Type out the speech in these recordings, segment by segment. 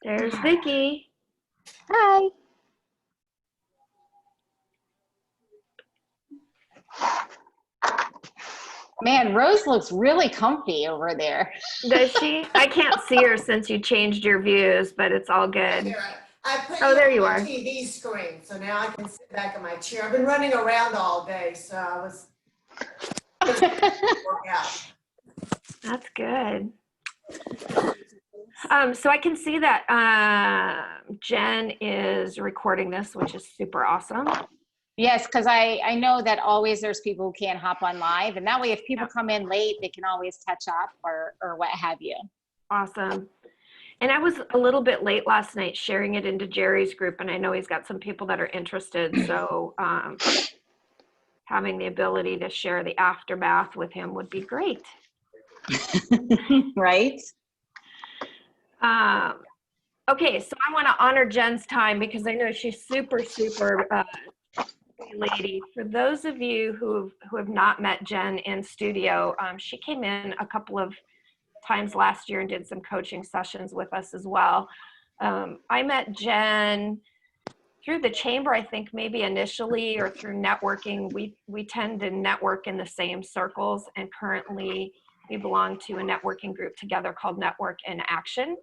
There's Vicky. Hi. Man, Rose looks really comfy over there. Does she? I can't see her since you changed your views, but it's all good. Here, I put Oh, you there on you my are. TV screen, so now I can sit back in my chair. I've been running around all day, so I was work out. That's good. So I can see that Jen is recording this, which is super awesome. Yes, because I know that always there's people who can't hop on live, and that way if people come in late, they can always catch up or what have you. Awesome. And I was a little bit late last night sharing it into Jerry's group, and I know he's got some people that are interested. So having the ability to share the aftermath with him would be great. Right? Okay, so I want to honor Jen's time because I know she's super lady. For those of you who have not met Jen in studio, she came in a couple of times last year and did some coaching sessions with us as well. I met Jen through the chamber, I think maybe initially, or through networking. We tend to network in the same circles, and currently we belong to a networking group together called Network in Action.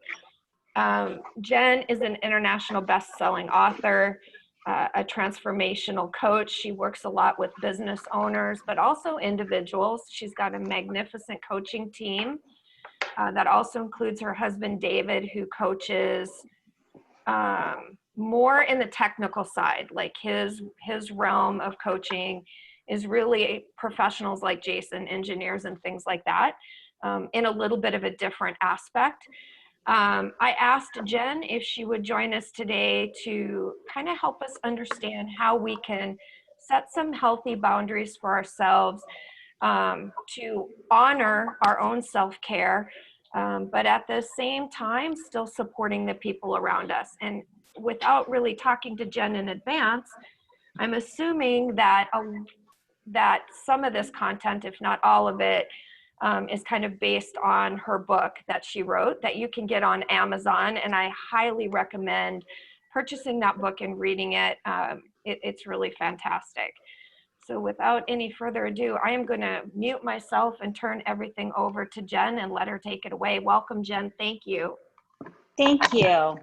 Jen is an international best-selling author, a transformational coach. She works a lot with business owners, but also individuals. She's got a magnificent coaching team that also includes her husband, David, who coaches more in the technical side. Like his realm of coaching is really professionals like Jason, engineers and things like that, in a little bit of a different aspect. I asked Jen if she would join us today to kind of help us understand how we can set some healthy boundaries for ourselves, to honor our own self-care, but at the same time still supporting the people around us. And without really talking to Jen in advance, I'm assuming that that some of this content, if not all of it, is kind of based on her book that she wrote that you can get on Amazon. And I highly recommend purchasing that book and reading it. It's really fantastic. So without any further ado, I am going to mute myself and turn everything over to Jen and let her take it away. Welcome, Jen. Thank you. Thank you.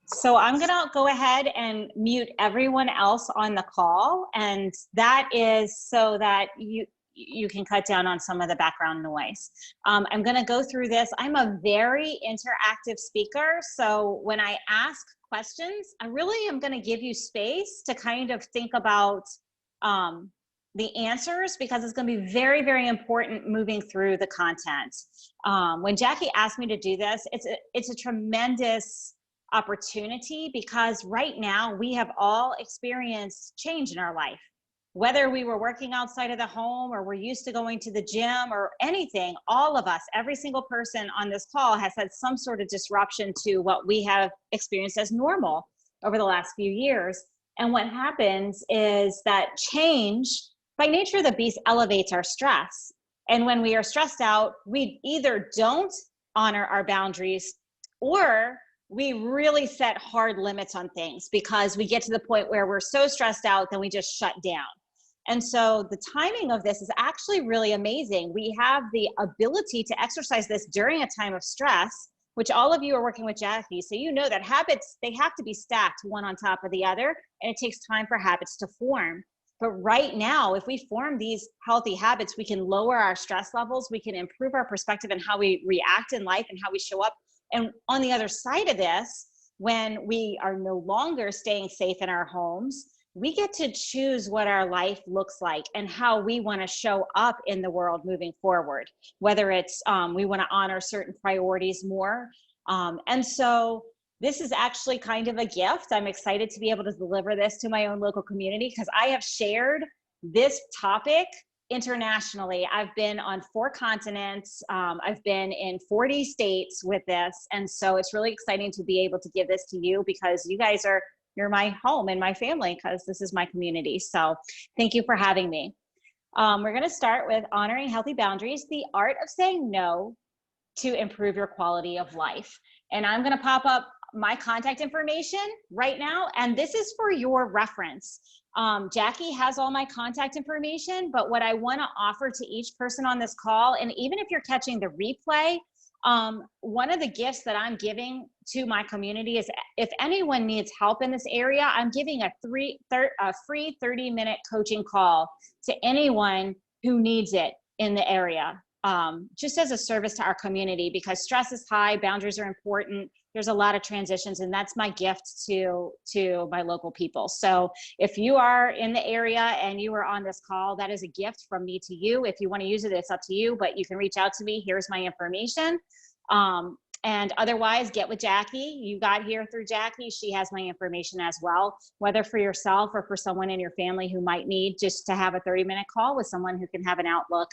So I'm going to go ahead and mute everyone else on the call, and that is so that you can cut down on some of the background noise. I'm going to go through this. I'm a very interactive speaker, so when I ask questions, I really am going to give you space to kind of think about the answers, because it's going to be very, very important moving through the content. When Jackie asked me to do this, it's a tremendous opportunity, because right now we have all experienced change in our life. Whether we were working outside of the home or we're used to going to the gym or anything, all of us, every single person on this call has had some sort of disruption to what we have experienced as normal over the last few years. And what happens is that change, by nature of the beast, elevates our stress. And when we are stressed out, we either don't honor our boundaries, or we really set hard limits on things, because we get to the point where we're so stressed out, then we just shut down. And so the timing of this is actually really amazing. We have the ability to exercise this during a time of stress, which all of you are working with Jackie. So you know that habits, they have to be stacked one on top of the other, and it takes time for habits to form. But right now, if we form these healthy habits, we can lower our stress levels, we can improve our perspective and how we react in life and how we show up. And on the other side of this, when we are no longer staying safe in our homes, we get to choose what our life looks like and how we want to show up in the world moving forward, whether it's we want to honor certain priorities more. And so this is actually kind of a gift. I'm excited to be able to deliver this to my own local community, because I have shared this topic internationally. I've been on 4 continents. I've been in 40 states with this. And so it's really exciting to be able to give this to you, because you guys you're my home and my family, because this is my community. So thank you for having me. We're going to start with honoring healthy boundaries, the art of saying no to improve your quality of life. And I'm going to pop up my contact information right now, and this is for your reference. Jackie has all my contact information, but what I want to offer to each person on this call, and even if you're catching the replay, one of the gifts that I'm giving to my community is if anyone needs help in this area, I'm giving a free 30-minute coaching call to anyone who needs it in the area, just as a service to our community, because stress is high, boundaries are important. There's a lot of transitions, and that's my gift to my local people. So if you are in the area and you are on this call, that is a gift from me to you. If you want to use it, it's up to you, but you can reach out to me. Here's my information. And otherwise, get with Jackie. You got here through Jackie. She has my information as well, whether for yourself or for someone in your family who might need just to have a 30-minute call with someone who can have an outlook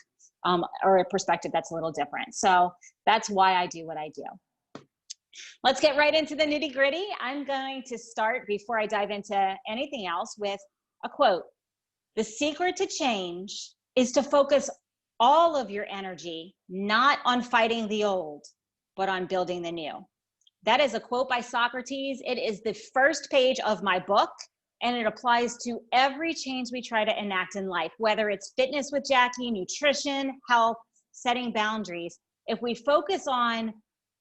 or a perspective that's a little different. So that's why I do what I do. Let's get right into the nitty gritty. I'm going to start, before I dive into anything else, with a quote. The secret to change is to focus all of your energy, not on fighting the old, but on building the new. That is a quote by Socrates. It is the first page of my book, and it applies to every change we try to enact in life, whether it's fitness with Jackie, nutrition, health, setting boundaries. If we focus on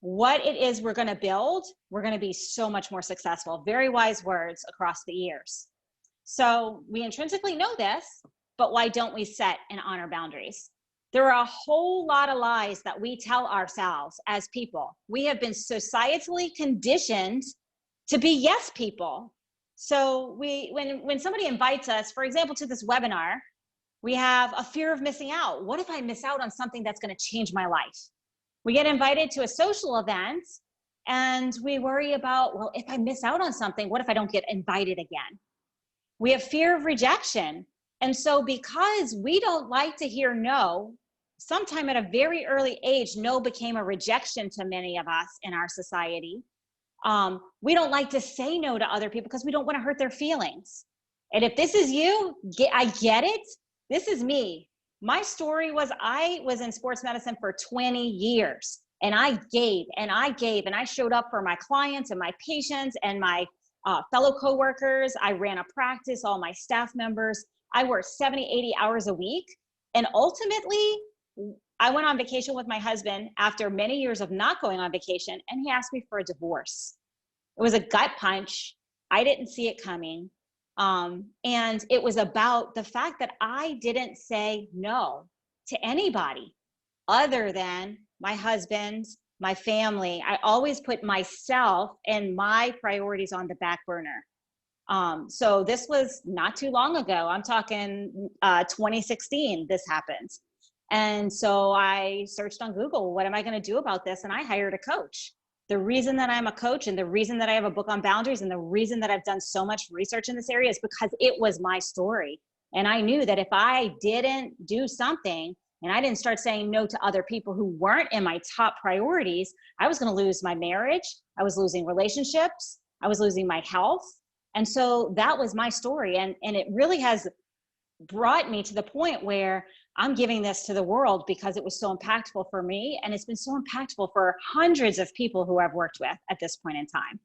what it is we're going to build, we're going to be so much more successful. Very wise words across the years. So we intrinsically know this, but why don't we set and honor boundaries? There are a whole lot of lies that we tell ourselves as people. We have been societally conditioned to be yes people. So when somebody invites us, for example, to this webinar, we have a fear of missing out. What if I miss out on something that's going to change my life? We get invited to a social event and we worry about, well, if I miss out on something, what if I don't get invited again? We have fear of rejection. And so because we don't like to hear no, sometime at a very early age, no became a rejection to many of us in our society. We don't like to say no to other people because we don't want to hurt their feelings. And if this is you, I get it. This is me. My story was I was in sports medicine for 20 years and I gave and I gave and I showed up for my clients and my patients and my fellow coworkers. I ran a practice, all my staff members. I worked 70, 80 hours a week. And ultimately, I went on vacation with my husband after many years of not going on vacation, and he asked me for a divorce. It was a gut punch. I didn't see it coming. And it was about the fact that I didn't say no to anybody other than my husband, my family. I always put myself and my priorities on the back burner. So this was not too long ago. I'm talking 2016, this happened. And so I searched on Google, what am I going to do about this? And I hired a coach. The reason that I'm a coach and the reason that I have a book on boundaries and the reason that I've done so much research in this area is because it was my story. And I knew that if I didn't do something and I didn't start saying no to other people who weren't in my top priorities, I was going to lose my marriage. I was losing relationships. I was losing my health. And so that was my story. And it really has brought me to the point where I'm giving this to the world because it was so impactful for me. And it's been so impactful for hundreds of people who I've worked with at this point in time.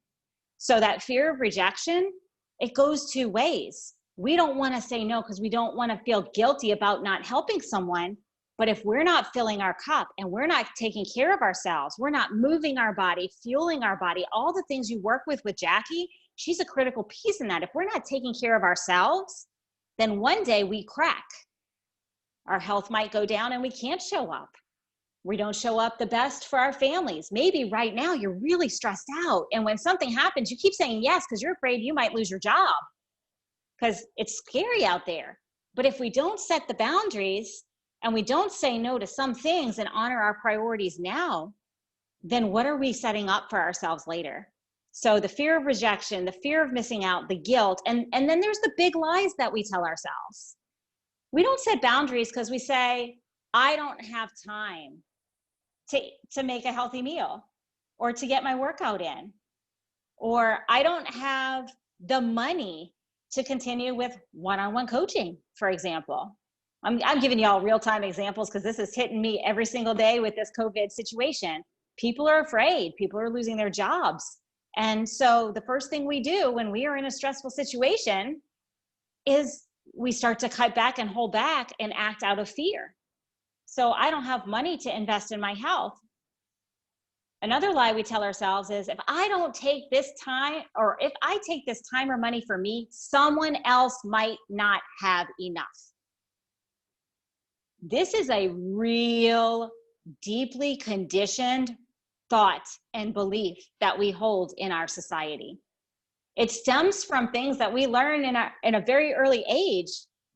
So that fear of rejection, it goes two ways. We don't want to say no because we don't want to feel guilty about not helping someone. But if we're not filling our cup and we're not taking care of ourselves, we're not moving our body, fueling our body, all the things you work with Jackie, she's a critical piece in that. If we're not taking care of ourselves, then one day we crack. Our health might go down and we can't show up. We don't show up the best for our families. Maybe right now you're really stressed out. And when something happens, you keep saying yes because you're afraid you might lose your job because it's scary out there. But if we don't set the boundaries and we don't say no to some things and honor our priorities now, then what are we setting up for ourselves later? So the fear of rejection, the fear of missing out, the guilt, and then there's the big lies that we tell ourselves. We don't set boundaries because we say, I don't have time to make a healthy meal or to get my workout in, or I don't have the money to continue with one-on-one coaching, for example. I'm giving you all real-time examples because this is hitting me every single day with this COVID situation. People are afraid. People are losing their jobs. And so the first thing we do when we are in a stressful situation is we start to cut back and hold back and act out of fear. So I don't have money to invest in my health. Another lie we tell ourselves is, if I don't take this time, or if I take this time or money for me, someone else might not have enough. This is a real, deeply conditioned thought and belief that we hold in our society. It stems from things that we learn in a very early age,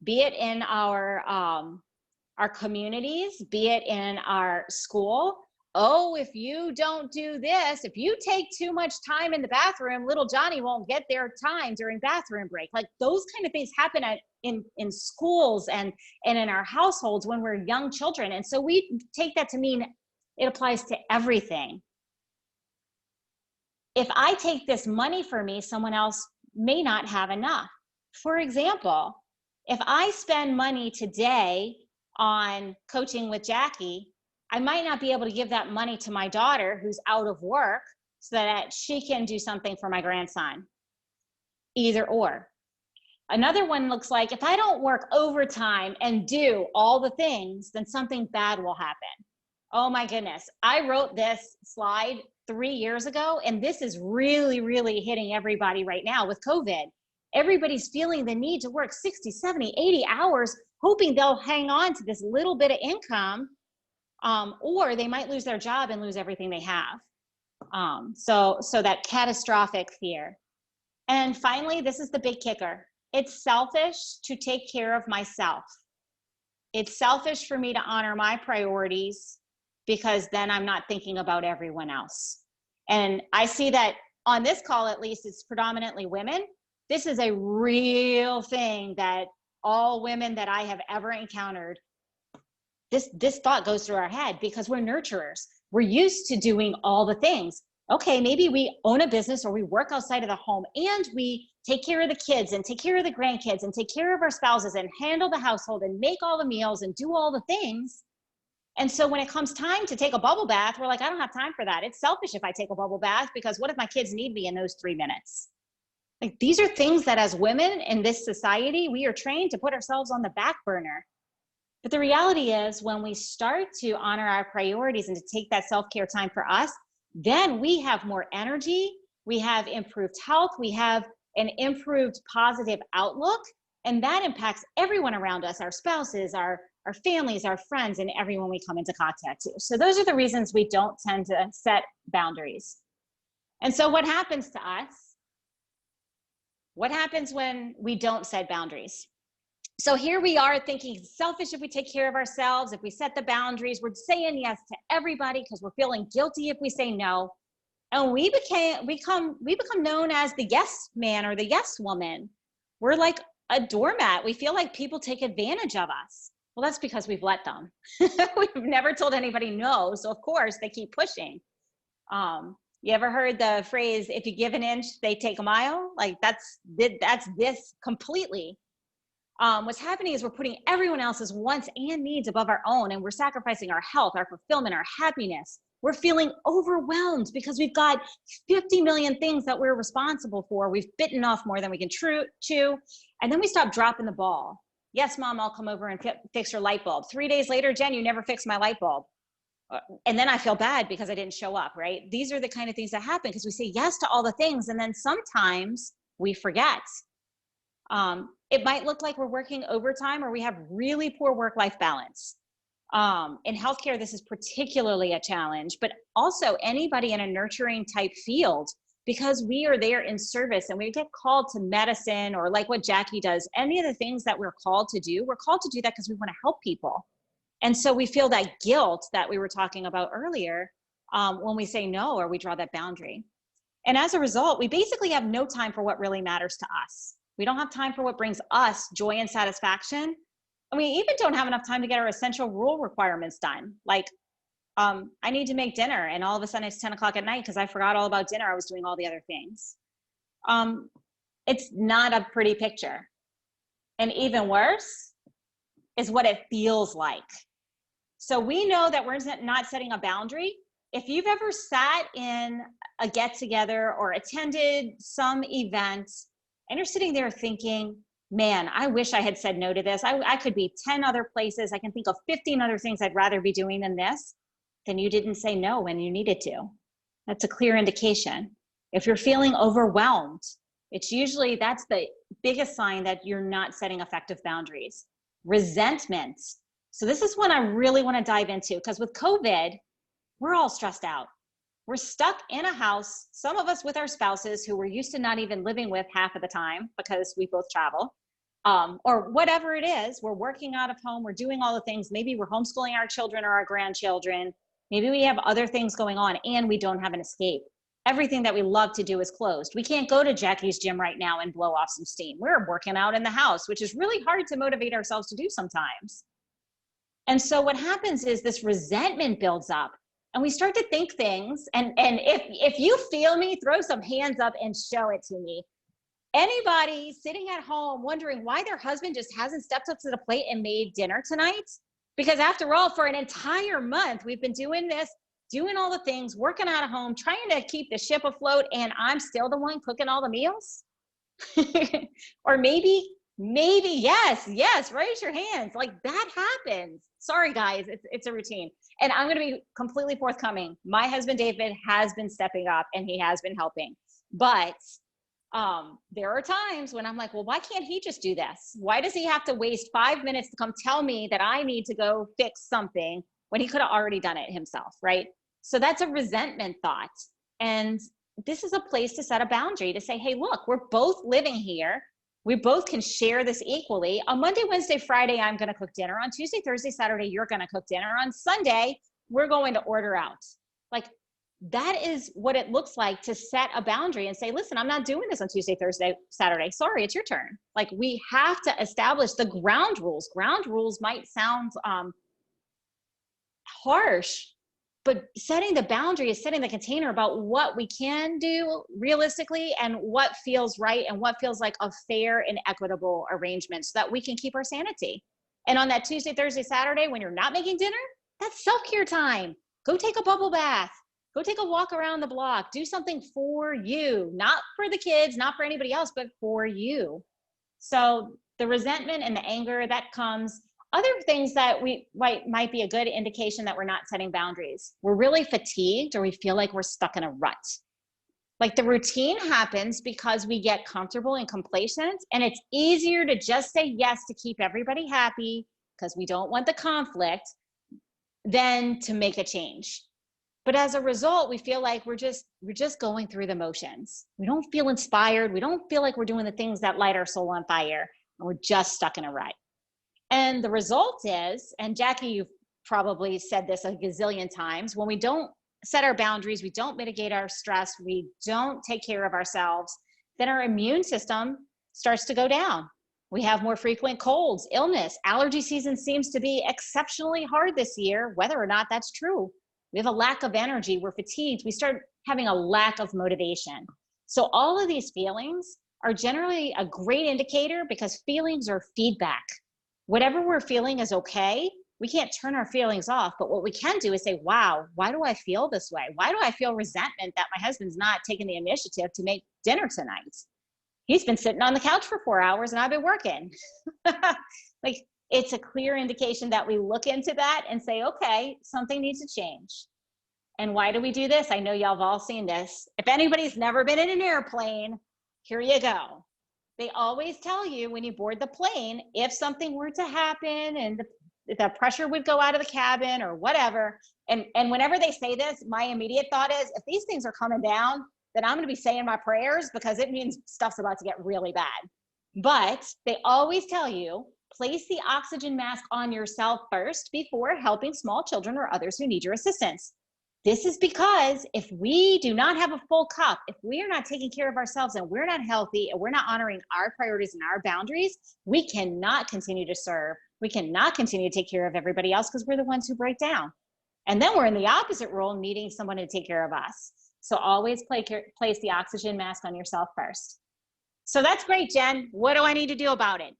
be it in our communities, be it in our school. Oh, if you don't do this, if you take too much time in the bathroom, little Johnny won't get their time during bathroom break. Like, those kind of things happen in schools and in our households when we're young children. And so we take that to mean it applies to everything. If I take this money for me, someone else may not have enough. For example, if I spend money today on coaching with Jackie, I might not be able to give that money to my daughter who's out of work so that she can do something for my grandson. Either or. Another one looks like, if I don't work overtime and do all the things, then something bad will happen. Oh my goodness. I wrote this slide 3 years ago, and this is really, really hitting everybody right now with COVID. Everybody's feeling the need to work 60, 70, 80 hours, hoping they'll hang on to this little bit of income, or they might lose their job and lose everything they have. So that catastrophic fear. And finally, this is the big kicker. It's selfish to take care of myself. It's selfish for me to honor my priorities, because then I'm not thinking about everyone else. And I see that on this call, at least, it's predominantly women. This is a real thing that all women that I have ever encountered, this thought goes through our head, because we're nurturers. We're used to doing all the things. Okay, maybe we own a business, or we work outside of the home, and we take care of the kids and take care of the grandkids and take care of our spouses and handle the household and make all the meals and do all the things. And so when it comes time to take a bubble bath, we're like, I don't have time for that. It's selfish if I take a bubble bath, because what if my kids need me in those 3 minutes? Like, these are things that as women in this society, we are trained to put ourselves on the back burner. But the reality is, when we start to honor our priorities and to take that self-care time for us, then we have more energy, we have improved health, we have an improved positive outlook, and that impacts everyone around us, our spouses, our families, our friends, and everyone we come into contact to. So those are the reasons we don't tend to set boundaries. And so what happens to us? What happens when we don't set boundaries? So here we are thinking it's selfish if we take care of ourselves, if we set the boundaries, we're saying yes to everybody because we're feeling guilty if we say no. And we become known as the yes man or the yes woman. We're like a doormat. We feel like people take advantage of us. Well, that's because we've let them. We've never told anybody no. So of course they keep pushing. You ever heard the phrase, if you give an inch, they take a mile? Like that's this completely. What's happening is we're putting everyone else's wants and needs above our own, and we're sacrificing our health, our fulfillment, our happiness. We're feeling overwhelmed because we've got 50 million things that we're responsible for. We've bitten off more than we can chew, and then we stop dropping the ball. Yes, Mom, I'll come over and fix your light bulb. 3 days later, Jen, you never fixed my light bulb. And then I feel bad because I didn't show up, right? These are the kind of things that happen because we say yes to all the things, and then sometimes we forget. It might look like we're working overtime or we have really poor work-life balance. In healthcare, this is particularly a challenge, but also anybody in a nurturing type field, because we are there in service and we get called to medicine, or like what Jackie does, any of the things that we're called to do that because we want to help people. And so we feel that guilt that we were talking about earlier when we say no or we draw that boundary. And as a result, we basically have no time for what really matters to us. We don't have time for what brings us joy and satisfaction. And we even don't have enough time to get our essential rule requirements done. Like, I need to make dinner, and all of a sudden it's 10 o'clock at night because I forgot all about dinner. I was doing all the other things. It's not a pretty picture. And even worse is what it feels like. So we know that we're not setting a boundary if you've ever sat in a get together or attended some event and you're sitting there thinking, man, I wish I had said no to this. I could be 10 other places. I can think of 15 other things I'd rather be doing than this. Then you didn't say no when you needed to. That's a clear indication. If you're feeling overwhelmed, it's usually, that's the biggest sign that you're not setting effective boundaries. Resentment. So this is one I really want to dive into, because with COVID, we're all stressed out. We're stuck in a house, some of us with our spouses who we're used to not even living with half of the time because we both travel, or whatever it is. We're working out of home, we're doing all the things. Maybe we're homeschooling our children or our grandchildren. Maybe we have other things going on and we don't have an escape. Everything that we love to do is closed. We can't go to Jackie's gym right now and blow off some steam. We're working out in the house, which is really hard to motivate ourselves to do sometimes. And so what happens is this resentment builds up. And we start to think things, and if you feel me, throw some hands up and show it to me. Anybody sitting at home wondering why their husband just hasn't stepped up to the plate and made dinner tonight? Because after all, for an entire month, we've been doing this, doing all the things, working out of home, trying to keep the ship afloat, and I'm still the one cooking all the meals? Or maybe yes, raise your hands. Like, that happens. Sorry guys, it's a routine. And I'm gonna be completely forthcoming. My husband David has been stepping up and he has been helping. But there are times when I'm like, well, why can't he just do this? Why does he have to waste 5 minutes to come tell me that I need to go fix something when he could have already done it himself, right? So that's a resentment thought. And this is a place to set a boundary, to say, hey, look, we're both living here. We both can share this equally. On Monday, Wednesday, Friday, I'm going to cook dinner. On Tuesday, Thursday, Saturday, you're going to cook dinner. On Sunday, we're going to order out. Like, that is what it looks like to set a boundary and say, listen, I'm not doing this on Tuesday, Thursday, Saturday. Sorry, it's your turn. Like, we have to establish the ground rules. Ground rules might sound harsh, but setting the boundary is setting the container about what we can do realistically and what feels right and what feels like a fair and equitable arrangement, so that we can keep our sanity. And on that Tuesday, Thursday, Saturday, when you're not making dinner, that's self-care time. Go take a bubble bath. Go take a walk around the block. Do something for you, not for the kids, not for anybody else, but for you. So the resentment and the anger that comes. Other things that might be a good indication that we're not setting boundaries. We're really fatigued, or we feel like we're stuck in a rut. Like, the routine happens because we get comfortable and complacent, and it's easier to just say yes to keep everybody happy because we don't want the conflict than to make a change. But as a result, we feel like we're just going through the motions. We don't feel inspired. We don't feel like we're doing the things that light our soul on fire, and we're just stuck in a rut. And the result is, and Jackie, you've probably said this a gazillion times, when we don't set our boundaries, we don't mitigate our stress, we don't take care of ourselves, then our immune system starts to go down. We have more frequent colds, illness. Allergy season seems to be exceptionally hard this year, whether or not that's true. We have a lack of energy, we're fatigued, we start having a lack of motivation. So all of these feelings are generally a great indicator, because feelings are feedback. Whatever we're feeling is okay. We can't turn our feelings off, but what we can do is say, wow, why do I feel this way? Why do I feel resentment that my husband's not taking the initiative to make dinner tonight? He's been sitting on the couch for 4 hours and I've been working. Like, it's a clear indication that we look into that and say, okay, something needs to change. And why do we do this? I know y'all have all seen this. If anybody's never been in an airplane, here you go. They always tell you when you board the plane, if something were to happen and the pressure would go out of the cabin or whatever. And whenever they say this, my immediate thought is, if these things are coming down, then I'm going to be saying my prayers, because it means stuff's about to get really bad. But they always tell you, place the oxygen mask on yourself first before helping small children or others who need your assistance. This is because if we do not have a full cup, if we are not taking care of ourselves and we're not healthy and we're not honoring our priorities and our boundaries, we cannot continue to serve. We cannot continue to take care of everybody else, because we're the ones who break down. And then we're in the opposite role, needing someone to take care of us. So always place the oxygen mask on yourself first. So that's great, Jen. What do I need to do about it?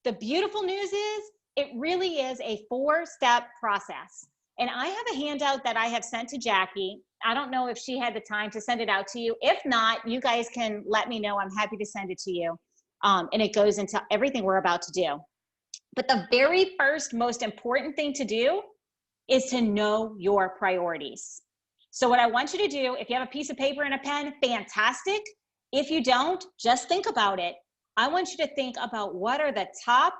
The beautiful news is, it really is a 4-step process. And I have a handout that I have sent to Jackie. I don't know if she had the time to send it out to you. If not, you guys can let me know. I'm happy to send it to you. And it goes into everything we're about to do. But the very first, most important thing to do is to know your priorities. So what I want you to do, if you have a piece of paper and a pen, fantastic. If you don't, just think about it. I want you to think about what are the top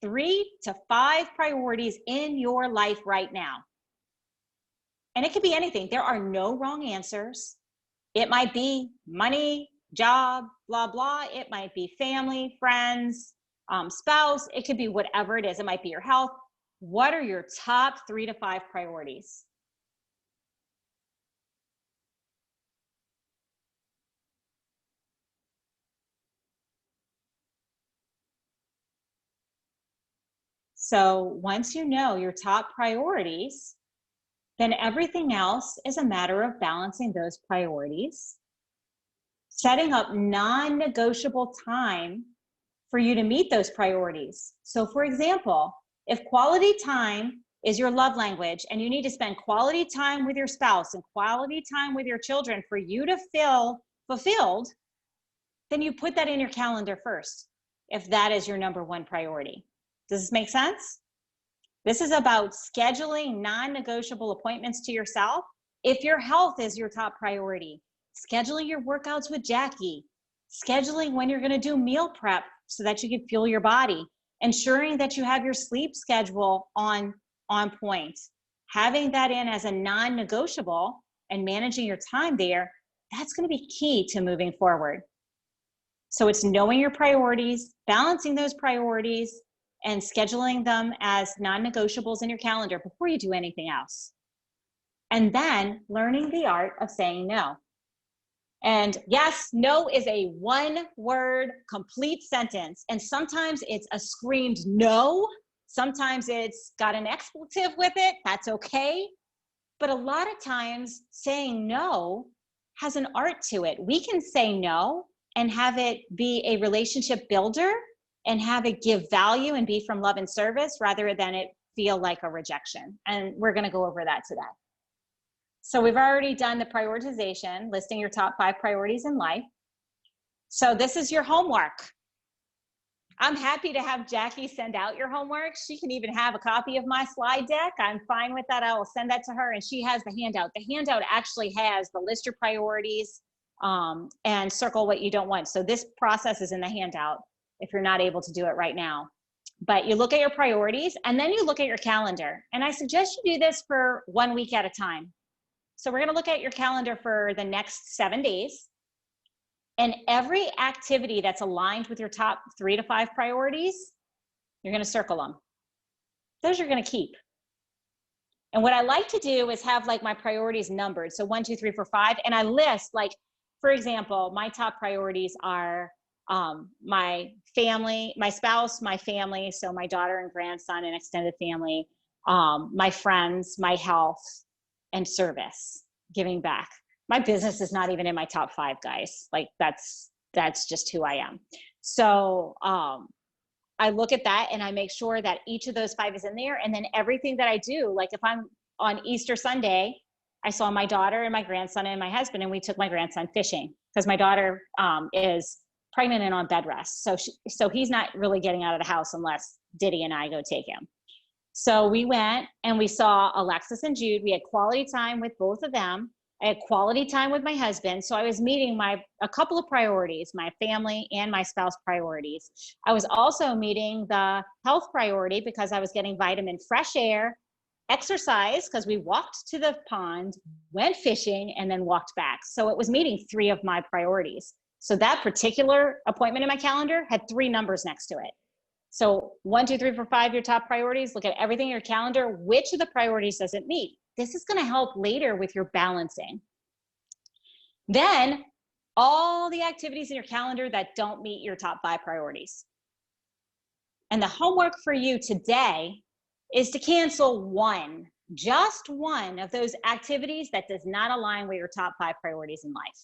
3 to 5 priorities in your life right now. And it could be anything. There are no wrong answers. It might be money, job, blah, blah. It might be family, friends, spouse. It could be whatever it is. It might be your health. What are your top 3 to 5 priorities? So once you know your top priorities, then everything else is a matter of balancing those priorities, setting up non-negotiable time for you to meet those priorities. So for example, if quality time is your love language and you need to spend quality time with your spouse and quality time with your children for you to feel fulfilled, then you put that in your calendar first, if that is your number 1 priority. Does this make sense? This is about scheduling non-negotiable appointments to yourself. If your health is your top priority, scheduling your workouts with Jackie, scheduling when you're going to do meal prep so that you can fuel your body, ensuring that you have your sleep schedule on point, having that in as a non-negotiable and managing your time there, that's going to be key to moving forward. So it's knowing your priorities, balancing those priorities, and scheduling them as non-negotiables in your calendar before you do anything else. And then learning the art of saying no. And yes, no is a 1-word complete sentence. And sometimes it's a screamed no. Sometimes it's got an expletive with it. That's okay. But a lot of times saying no has an art to it. We can say no and have it be a relationship builder and have it give value and be from love and service rather than it feel like a rejection. And we're going to go over that today. So we've already done the prioritization, listing your top 5 priorities in life. So this is your homework. I'm happy to have Jackie send out your homework. She can even have a copy of my slide deck. I'm fine with that. I will send that to her, and she has the handout. The handout actually has the list your priorities and circle what you don't want. So this process is in the handout if you're not able to do it right now. But you look at your priorities and then you look at your calendar. And I suggest you do this for 1 week at a time. So we're going to look at your calendar for the next 7 days. And every activity that's aligned with your top 3 to 5 priorities, you're going to circle them. Those you're going to keep. And what I like to do is have like my priorities numbered. So 1, 2, 3, 4, 5. And I list, like, for example, my top priorities are my family, my spouse, my family. So my daughter and grandson and extended family, my friends, my health, and service, giving back. My business is not even in my top 5, guys. Like that's just who I am. So I look at that and I make sure that each of those 5 is in there. And then everything that I do, like if I'm on Easter Sunday, I saw my daughter and my grandson and my husband, and we took my grandson fishing because my daughter is pregnant and on bed rest. So he's not really getting out of the house unless Diddy and I go take him. So we went and we saw Alexis and Jude. We had quality time with both of them. I had quality time with my husband. So I was meeting a couple of priorities, my family and my spouse priorities. I was also meeting the health priority because I was getting vitamin fresh air, exercise because we walked to the pond, went fishing, and then walked back. So it was meeting 3 of my priorities. So that particular appointment in my calendar had 3 numbers next to it. So 1, 2, 3, 4, 5, your top priorities, look at everything in your calendar. Which of the priorities does it meet? This is going to help later with your balancing. Then all the activities in your calendar that don't meet your top 5 priorities. And the homework for you today is to cancel one, just one of those activities that does not align with your top 5 priorities in life.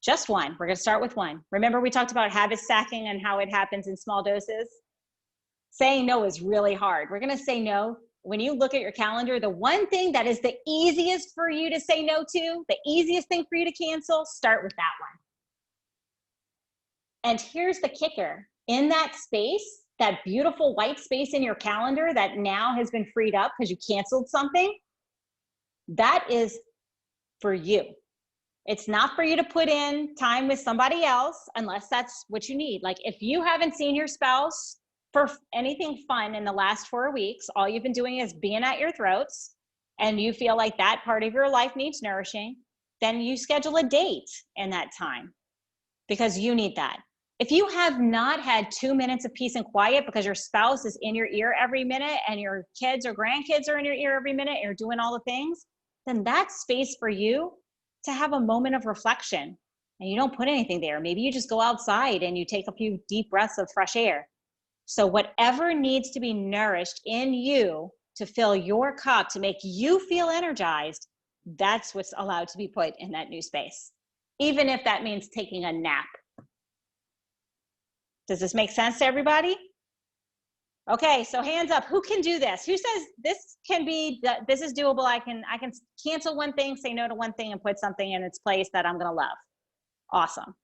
Just one. We're going to start with one. Remember we talked about habit stacking and how it happens in small doses? Saying no is really hard. We're going to say no when you look at your calendar, the one thing that is the easiest for you to say no to, the easiest thing for you to cancel, start with that one. And here's the kicker. In that space, that beautiful white space in your calendar that now has been freed up because you canceled something, that is for you. It's not for you to put in time with somebody else unless that's what you need. Like if you haven't seen your spouse for anything fun in the last 4 weeks, all you've been doing is being at your throats, and you feel like that part of your life needs nourishing, then you schedule a date in that time because you need that. If you have not had 2 minutes of peace and quiet because your spouse is in your ear every minute and your kids or grandkids are in your ear every minute and you're doing all the things, then that's space for you to have a moment of reflection. And you don't put anything there. Maybe you just go outside and you take a few deep breaths of fresh air. So whatever needs to be nourished in you to fill your cup, to make you feel energized, that's what's allowed to be put in that new space, even if that means taking a nap. Does this make sense to everybody? Okay, so hands up. Who can do this? Who says this can be, this is doable? I can cancel one thing, say no to one thing, and put something in its place that I'm gonna love. Awesome.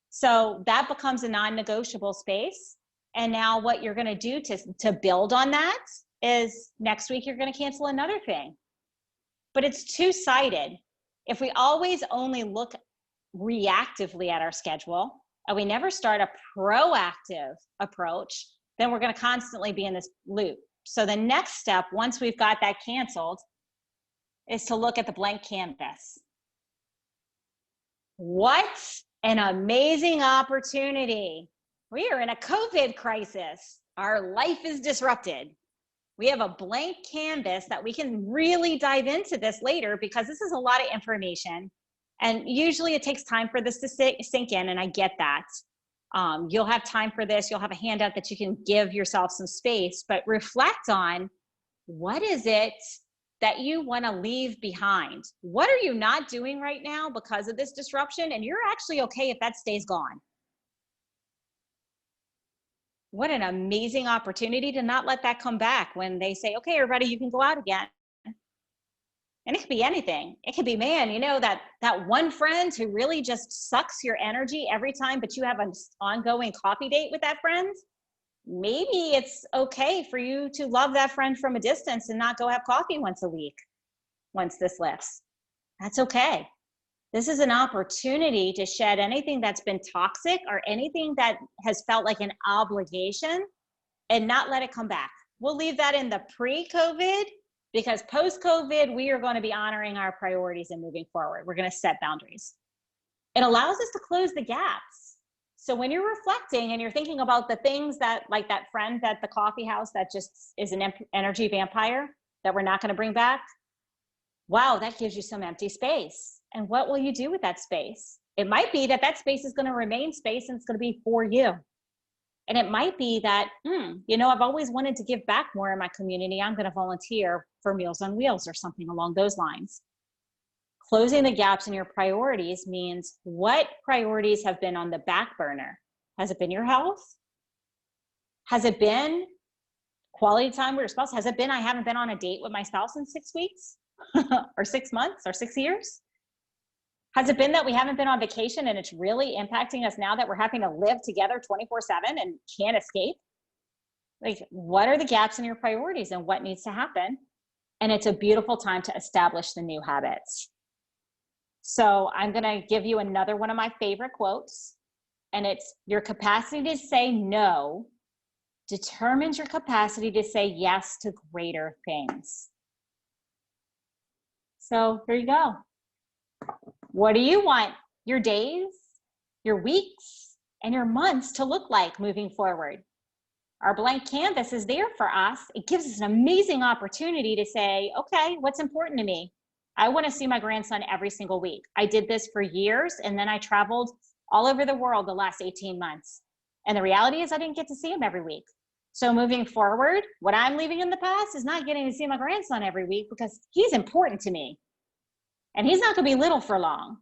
So that becomes a non-negotiable space. And now what you're gonna do to build on that is next week you're gonna cancel another thing. But it's two-sided. If we always only look reactively at our schedule and we never start a proactive approach, then we're gonna constantly be in this loop. So the next step, once we've got that canceled, is to look at the blank canvas. What an amazing opportunity. We are in a COVID crisis. Our life is disrupted. We have a blank canvas that we can really dive into this later because this is a lot of information. And usually it takes time for this to sink in, and I get that. You'll have time for this. You'll have a handout that you can give yourself some space, but reflect on what is it that you want to leave behind? What are you not doing right now because of this disruption? And you're actually okay if that stays gone. What an amazing opportunity to not let that come back when they say, okay, everybody, you can go out again. And it could be anything. It could be, man, you know, that one friend who really just sucks your energy every time, but you have an ongoing coffee date with that friend. Maybe it's okay for you to love that friend from a distance and not go have coffee once a week once this lifts. That's okay. This is an opportunity to shed anything that's been toxic or anything that has felt like an obligation and not let it come back. We'll leave that in the pre-COVID, because post-COVID, we are going to be honoring our priorities and moving forward. We're going to set boundaries. It allows us to close the gaps. So when you're reflecting and you're thinking about the things that, like that friend at the coffee house that just is an energy vampire that we're not going to bring back, wow, that gives you some empty space. And what will you do with that space? It might be that that space is going to remain space and it's going to be for you. And it might be that, you know, I've always wanted to give back more in my community. I'm going to volunteer for Meals on Wheels or something along those lines. Closing the gaps in your priorities means what priorities have been on the back burner? Has it been your health? Has it been quality time with your spouse? Has it been I haven't been on a date with my spouse in 6 weeks or 6 months or 6 years? Has it been that we haven't been on vacation and it's really impacting us now that we're having to live together 24/7 and can't escape? Like, what are the gaps in your priorities and what needs to happen? And it's a beautiful time to establish the new habits. So I'm going to give you another one of my favorite quotes, and it's, your capacity to say no determines your capacity to say yes to greater things. So here you go. What do you want your days, your weeks, and your months to look like moving forward? Our blank canvas is there for us. It gives us an amazing opportunity to say, okay, what's important to me? I want to see my grandson every single week. I did this for years, and then I traveled all over the world the last 18 months. And the reality is I didn't get to see him every week. So moving forward, what I'm leaving in the past is not getting to see my grandson every week because he's important to me. And he's not going to be little for long.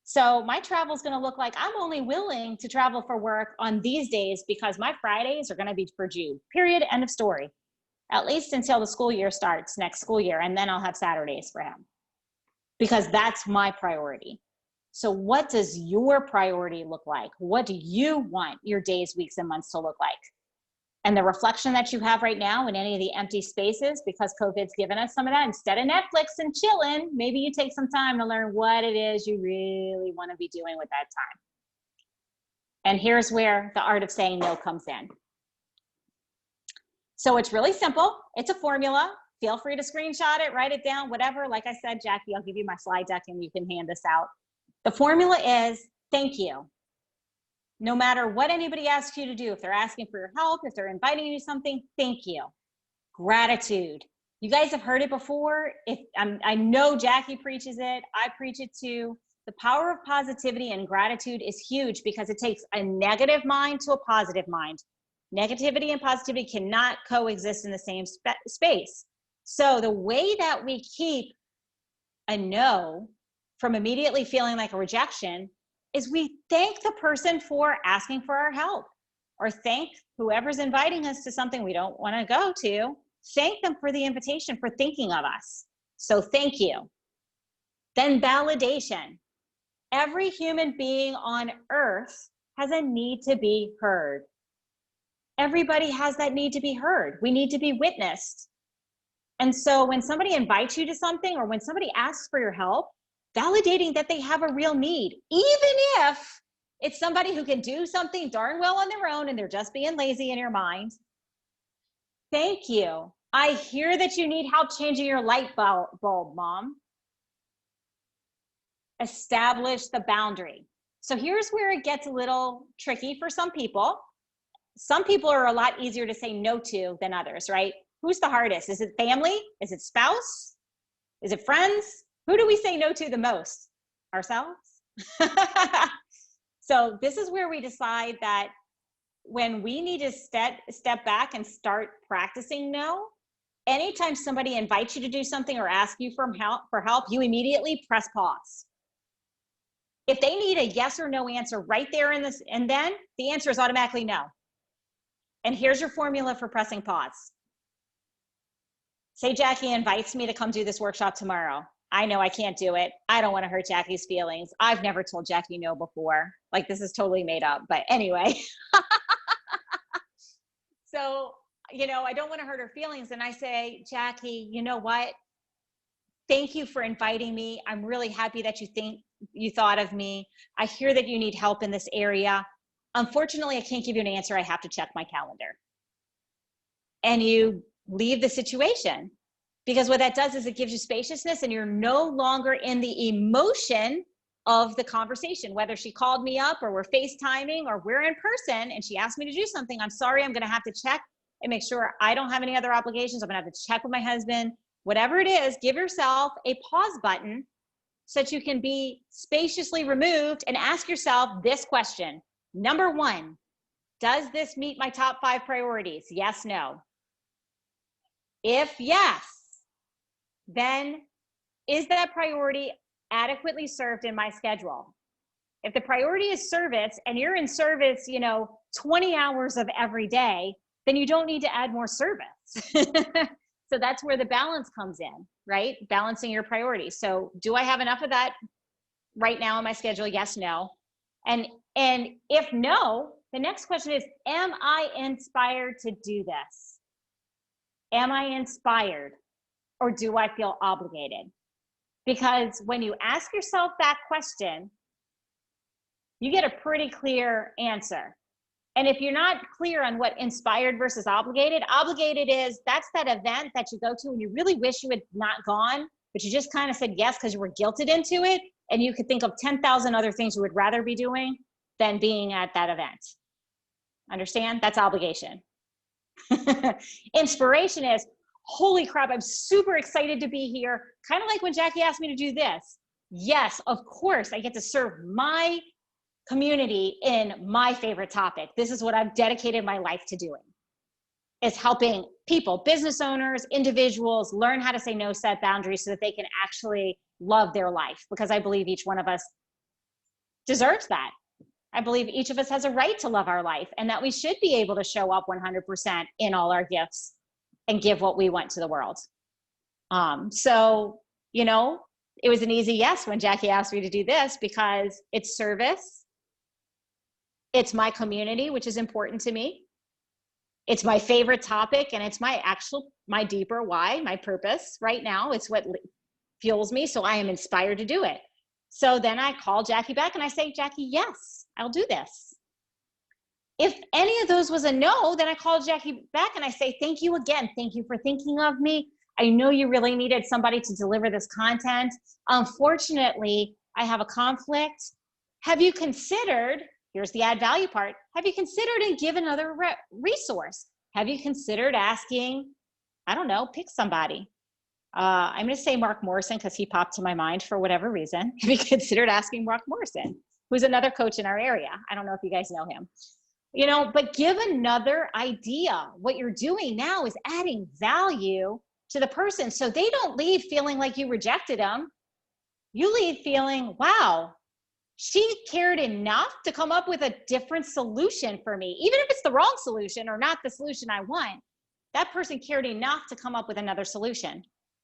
So my travel is going to look like I'm only willing to travel for work on these days because my Fridays are going to be for Jude. Period. End of story. at least until the school year starts next school year. And then I'll have Saturdays for him because that's my priority. So what does your priority look like? What do you want your days, weeks, and months to look like? And the reflection that you have right now in any of the empty spaces, because COVID's given us some of that, instead of Netflix and chilling, maybe you take some time to learn what it is you really want to be doing with that time. And here's where the art of saying no comes in. So it's really simple. It's a formula. Feel free to screenshot it, write it down, whatever. Like I said, Jackie, I'll give you my slide deck and you can hand this out. The formula is thank you. No matter what anybody asks you to do, if they're asking for your help, if they're inviting you to something, thank you. Gratitude. You guys have heard it before. I know Jackie preaches it. I preach it too. The power of positivity and gratitude is huge because it takes a negative mind to a positive mind. Negativity and positivity cannot coexist in the same space. So the way that we keep a no from immediately feeling like a rejection is we thank the person for asking for our help, or thank whoever's inviting us to something we don't want to go to. Thank them for the invitation, for thinking of us. So thank you. Then validation. Every human being on earth has a need to be heard. Everybody has that need to be heard. We need to be witnessed. And so when somebody invites you to something, or when somebody asks for your help, validating that they have a real need, even if it's somebody who can do something darn well on their own and they're just being lazy in your mind. Thank you. I hear that you need help changing your light bulb, Mom. Establish the boundary. So here's where it gets a little tricky for some people. Some people are a lot easier to say no to than others, right? Who's the hardest? Is it family? Is it spouse? Is it friends? Who do we say no to the most? Ourselves? So this is where we decide that when we need to step back and start practicing no, anytime somebody invites you to do something or asks you for help, you immediately press pause. If they need a yes or no answer right there and then, the answer is automatically no. And here's your formula for pressing pause. Say Jackie invites me to come do this workshop tomorrow. I know I can't do it. I don't want to hurt Jackie's feelings. I've never told Jackie no before. Like, this is totally made up, but anyway. So, I don't want to hurt her feelings. And I say, Jackie, you know what? Thank you for inviting me. I'm really happy that you thought of me. I hear that you need help in this area. Unfortunately, I can't give you an answer. I have to check my calendar. And you leave the situation, because what that does is it gives you spaciousness and you're no longer in the emotion of the conversation, whether she called me up or we're FaceTiming or we're in person and she asked me to do something. I'm sorry, I'm going to have to check and make sure I don't have any other obligations. I'm going to have to check with my husband. Whatever it is, give yourself a pause button so that you can be spaciously removed and ask yourself this question. Number one, does this meet my top 5 priorities? Yes, no. If yes, then is that priority adequately served in my schedule? If the priority is service and you're in service, 20 hours of every day, then you don't need to add more service. So that's where the balance comes in, right? Balancing your priorities. So do I have enough of that right now in my schedule? Yes, no. And if no, the next question is, am I inspired to do this? Am I inspired, or do I feel obligated? Because when you ask yourself that question, you get a pretty clear answer. And if you're not clear on what inspired versus obligated is that's that event that you go to and you really wish you had not gone, but you just kind of said yes because you were guilted into it, and you could think of 10,000 other things you would rather be doing than being at that event. Understand? That's obligation. Inspiration is, holy crap, I'm super excited to be here. Kind of like when Jackie asked me to do this. Yes, of course, I get to serve my community in my favorite topic. This is what I've dedicated my life to doing, is helping people, business owners, individuals, learn how to say no, set boundaries so that they can actually love their life, because I believe each one of us deserves that. I believe each of us has a right to love our life, and that we should be able to show up 100% in all our gifts, and give what we want to the world. So, you know, it was an easy yes when Jackie asked me to do this because it's service. It's my community, which is important to me. It's my favorite topic, and it's my deeper why, my purpose right now. It's what fuels me. So I am inspired to do it. So then I call Jackie back and I say, Jackie, yes, I'll do this. If any of those was a no, then I call Jackie back and I say, thank you again. Thank you for thinking of me. I know you really needed somebody to deliver this content. Unfortunately, I have a conflict. Have you considered, here's the add value part, have you considered and give another resource? Have you considered asking, I don't know, pick somebody. I'm going to say Mark Morrison because he popped to my mind for whatever reason. Have you considered asking Mark Morrison, who's another coach in our area? I don't know if you guys know him. You know, but give another idea. What you're doing now is adding value to the person so they don't leave feeling like you rejected them. You leave feeling, wow, she cared enough to come up with a different solution for me. Even if it's the wrong solution or not the solution I want, that person cared enough to come up with another solution.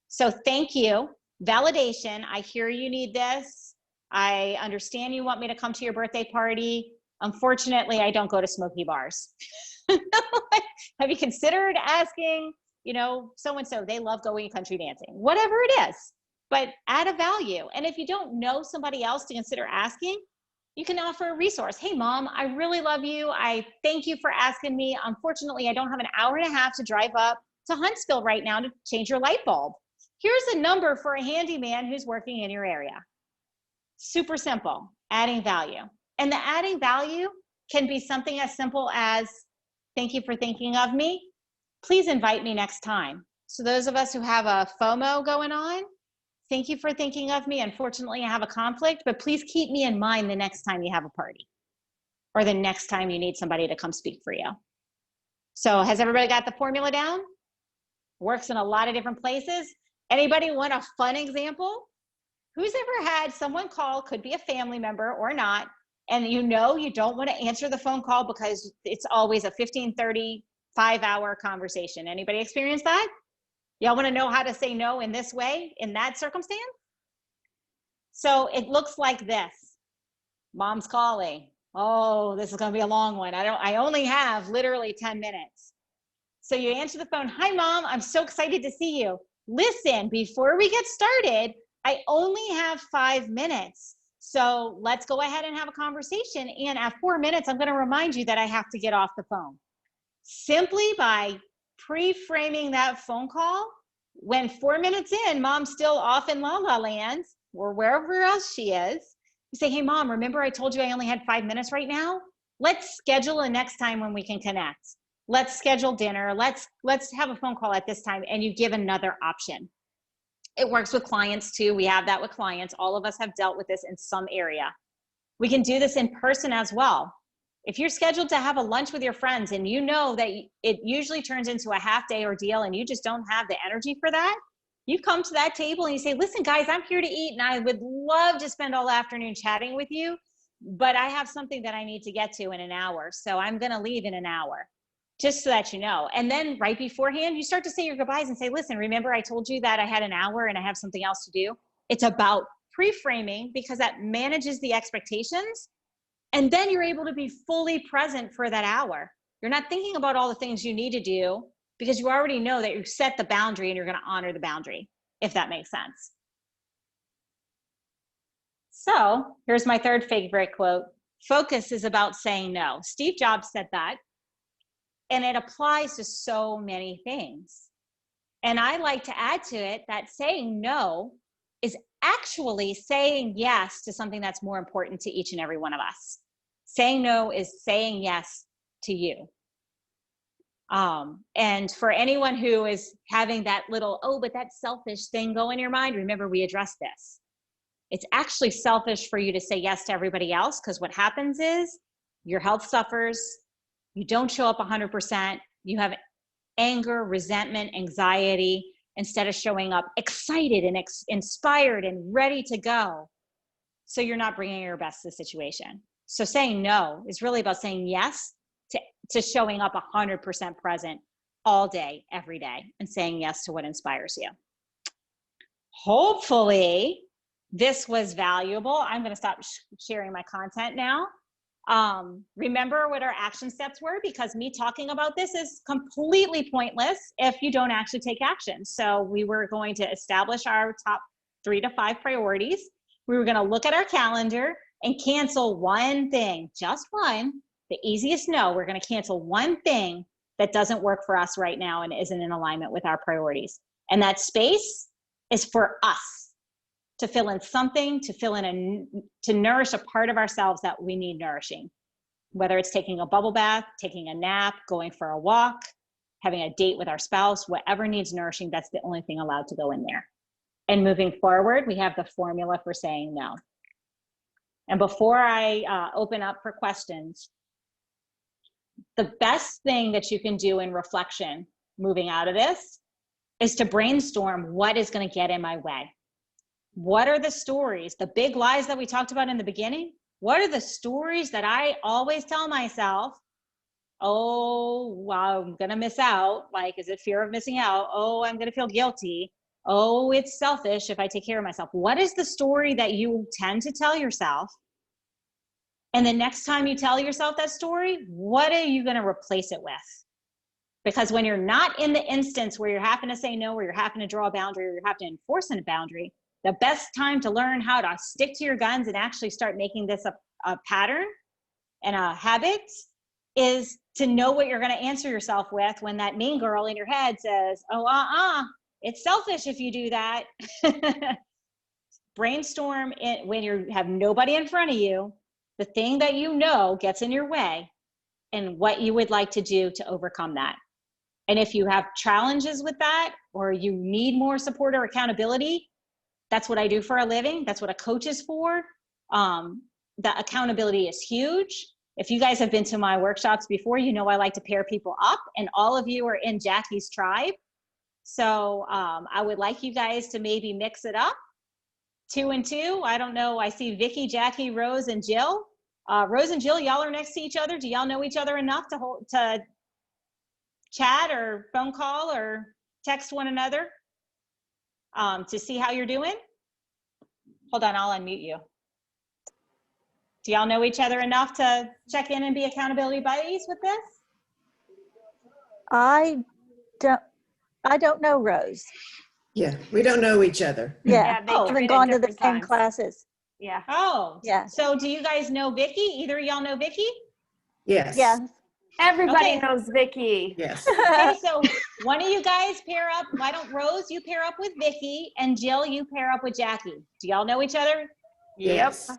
So thank you. Validation. I hear you need this. I understand you want me to come to your birthday party. Unfortunately, I don't go to smoky bars. Have you considered asking, you know, so-and-so, they love going country dancing, whatever it is, but add a value. And if you don't know somebody else to consider asking, you can offer a resource. Hey, Mom, I really love you. I thank you for asking me. Unfortunately, I don't have an hour and a half to drive up to Huntsville right now to change your light bulb. Here's a number for a handyman who's working in your area. Super simple, adding value. And the adding value can be something as simple as, thank you for thinking of me. Please invite me next time. So those of us who have a FOMO going on, thank you for thinking of me. Unfortunately, I have a conflict, but please keep me in mind the next time you have a party or the next time you need somebody to come speak for you. So has everybody got the formula down? Works in a lot of different places. Anybody want a fun example? Who's ever had someone call, could be a family member or not, and you know you don't want to answer the phone call because it's always a 15, 30, 5-hour conversation. Anybody experience that? Y'all want to know how to say no in this way, in that circumstance? So it looks like this. Mom's calling. Oh, this is going to be a long one. I only have literally 10 minutes. So you answer the phone. Hi, Mom. I'm so excited to see you. Listen, before we get started, I only have 5 minutes. So let's go ahead and have a conversation. And at 4 minutes, I'm going to remind you that I have to get off the phone. Simply by pre-framing that phone call, when 4 minutes in, Mom's still off in La La Land or wherever else she is, you say, hey, Mom, remember I told you I only had 5 minutes right now? Let's schedule a next time when we can connect. Let's schedule dinner. Let's have a phone call at this time, and you give another option. It works with clients too. We have that with clients. All of us have dealt with this in some area. We can do this in person as well. If you're scheduled to have a lunch with your friends and you know that it usually turns into a half-day ordeal and you just don't have the energy for that, you come to that table and you say, listen, guys, I'm here to eat and I would love to spend all afternoon chatting with you, but I have something that I need to get to in an hour. So I'm going to leave in an hour. Just so that you know. And then right beforehand, you start to say your goodbyes and say, listen, remember I told you that I had an hour and I have something else to do? It's about pre-framing because that manages the expectations. And then you're able to be fully present for that hour. You're not thinking about all the things you need to do because you already know that you set the boundary and you're going to honor the boundary, if that makes sense. So here's my third favorite quote. Focus is about saying no. Steve Jobs said that. And it applies to so many things. And I like to add to it that saying no is actually saying yes to something that's more important to each and every one of us. Saying no is saying yes to you. And for anyone who is having that little, oh, but that's selfish thing go in your mind, remember we addressed this. It's actually selfish for you to say yes to everybody else because what happens is your health suffers. You don't show up 100%. You have anger, resentment, anxiety, instead of showing up excited and inspired and ready to go. So you're not bringing your best to the situation. So saying no is really about saying yes to showing up 100% present all day, every day, and saying yes to what inspires you. Hopefully this was valuable. I'm going to stop sharing my content now. Remember what our action steps were, because me talking about this is completely pointless if you don't actually take action. So we were going to establish our top 3 to 5 priorities. We were going to look at our calendar and cancel one thing, just one, the easiest no. We're going to cancel one thing that doesn't work for us right now and isn't in alignment with our priorities. And that space is for us to fill in something, to nourish a part of ourselves that we need nourishing. Whether it's taking a bubble bath, taking a nap, going for a walk, having a date with our spouse, whatever needs nourishing, that's the only thing allowed to go in there. And moving forward, we have the formula for saying no. And before I open up for questions, the best thing that you can do in reflection, moving out of this, is to brainstorm what is going to get in my way. What are the stories, the big lies that we talked about in the beginning? What are the stories that I always tell myself? Oh, well, I'm going to miss out. Like, is it fear of missing out? Oh, I'm going to feel guilty. Oh, it's selfish if I take care of myself. What is the story that you tend to tell yourself? And the next time you tell yourself that story, what are you going to replace it with? Because when you're not in the instance where you're having to say no, or you're having to draw a boundary, or you're having to enforce a boundary, the best time to learn how to stick to your guns and actually start making this a pattern and a habit is to know what you're going to answer yourself with when that mean girl in your head says, oh, it's selfish if you do that. Brainstorm it when you have nobody in front of you, the thing that you know gets in your way, and what you would like to do to overcome that. And if you have challenges with that, or you need more support or accountability, that's what I do for a living. That's what a coach is for. The accountability is huge. If you guys have been to my workshops before, you know I like to pair people up, and all of you are in Jackie's tribe. So I would like you guys to maybe mix it up. 2 and 2. I don't know. I see Vicky, Jackie, Rose, and Jill. Rose and Jill, y'all are next to each other. Do y'all know each other enough to chat or phone call or text one another to see how you're doing? Hold on, I'll unmute you. Do y'all know each other enough to check in and be accountability buddies with this? I don't know Rose. Yeah, we don't know each other. Yeah, they I haven't treat it gone to the different same times. classes. Yeah. Oh, Yeah. So do you guys know Vicky? Either of y'all know Vicky? Yes. Yes. Everybody Okay. knows Vicky. Yes. Okay, so one of you guys pair up. Why don't Rose, you pair up with Vicky, and Jill, you pair up with Jackie. Do y'all know each other? Yes.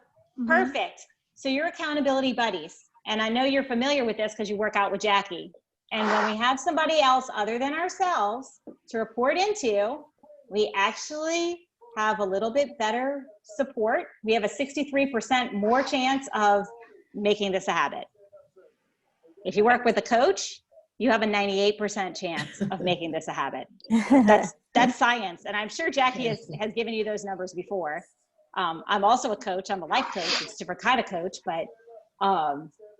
Perfect. So you're accountability buddies. And I know you're familiar with this because you work out with Jackie. And when we have somebody else other than ourselves to report into, we actually have a little bit better support. We have a 63% more chance of making this a habit. If you work with a coach, you have a 98% chance of making this a habit. That's science. And I'm sure Jackie has given you those numbers before. I'm also a coach. I'm a life coach. It's a different kind of coach, but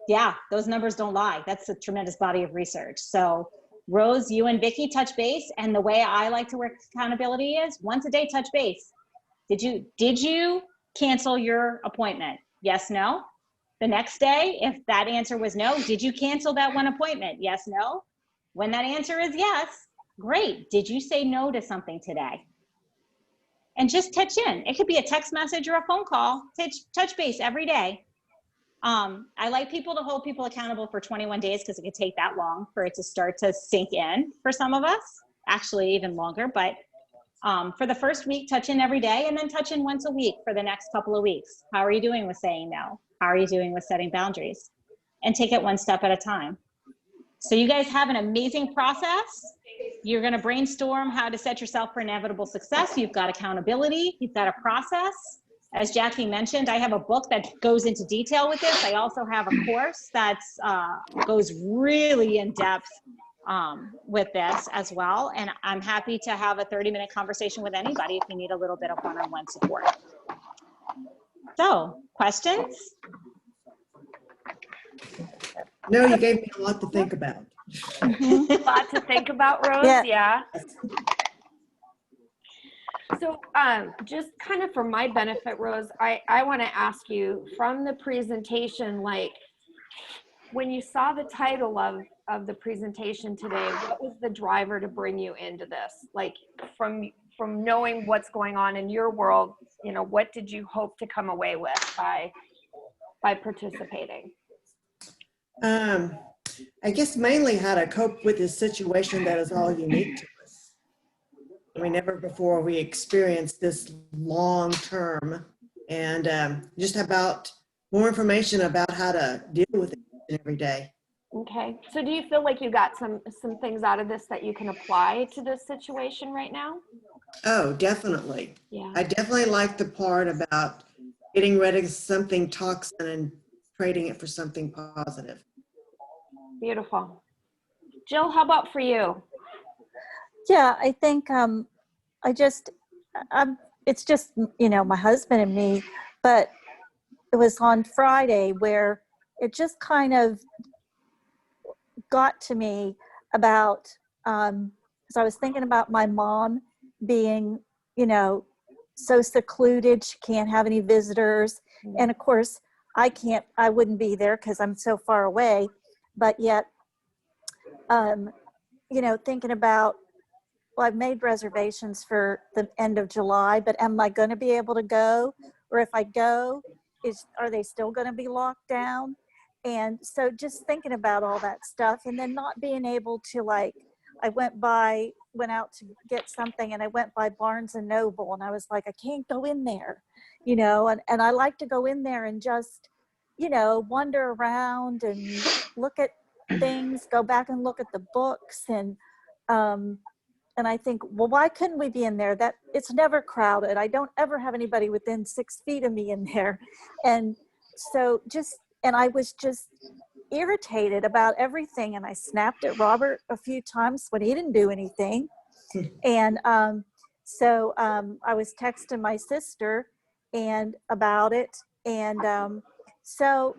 yeah, those numbers don't lie. That's a tremendous body of research. So Rose, you and Vicky touch base. And the way I like to work accountability is once a day, touch base. Did you cancel your appointment? Yes, no. The next day, if that answer was no, did you cancel that one appointment? Yes, no. When that answer is yes, great. Did you say no to something today? And just touch in. It could be a text message or a phone call. Touch base every day. I like people to hold people accountable for 21 days because it could take that long for it to start to sink in for some of us, actually even longer. But for the first week, touch in every day, and then touch in once a week for the next couple of weeks. How are you doing with saying no? How are you doing with setting boundaries? And take it one step at a time. So you guys have an amazing process. You're going to brainstorm how to set yourself for inevitable success. You've got accountability. You've got a process. As Jackie mentioned, I have a book that goes into detail with this. I also have a course that goes really in depth with this as well. And I'm happy to have a 30-minute conversation with anybody if you need a little bit of one-on-one support. So, questions? No, you gave me a lot to think about. Mhm. A lot to think about, Rose. Yeah. Yeah. So just kind of for my benefit, Rose, I want to ask you from the presentation, like when you saw the title of the presentation today, what was the driver to bring you into this? Like from knowing what's going on in your world, you know, what did you hope to come away with by participating? I guess mainly how to cope with this situation that is all unique to us. I mean, never before we experienced this long term, and just about more information about how to deal with it every day. Okay. So do you feel like you got some things out of this that you can apply to this situation right now? Oh, definitely. Yeah. I definitely like the part about getting rid of something toxin and trading it for something positive. Beautiful. Jill, how about for you? Yeah, I think I just it's just, you know, my husband and me, but it was on Friday where it just kind of got to me about because I was thinking about my mom being, you know, so secluded, she can't have any visitors, and of course I wouldn't be there because I'm so far away, but yet you know, thinking about, well, I've made reservations for the end of July, but am I going to be able to go? Or if I go, are they still going to be locked down? And so just thinking about all that stuff, and then not being able to, like, I went out to get something, and I went by Barnes and Noble, and I was like, I can't go in there, you know, and I like to go in there and just, you know, wander around and look at things, go back and look at the books, and I think, well, why couldn't we be in there? That it's never crowded. I don't ever have anybody within 6 feet of me in there. And so and I was just irritated about everything. And I snapped at Robert a few times when he didn't do anything. And I was texting my sister and about it. And so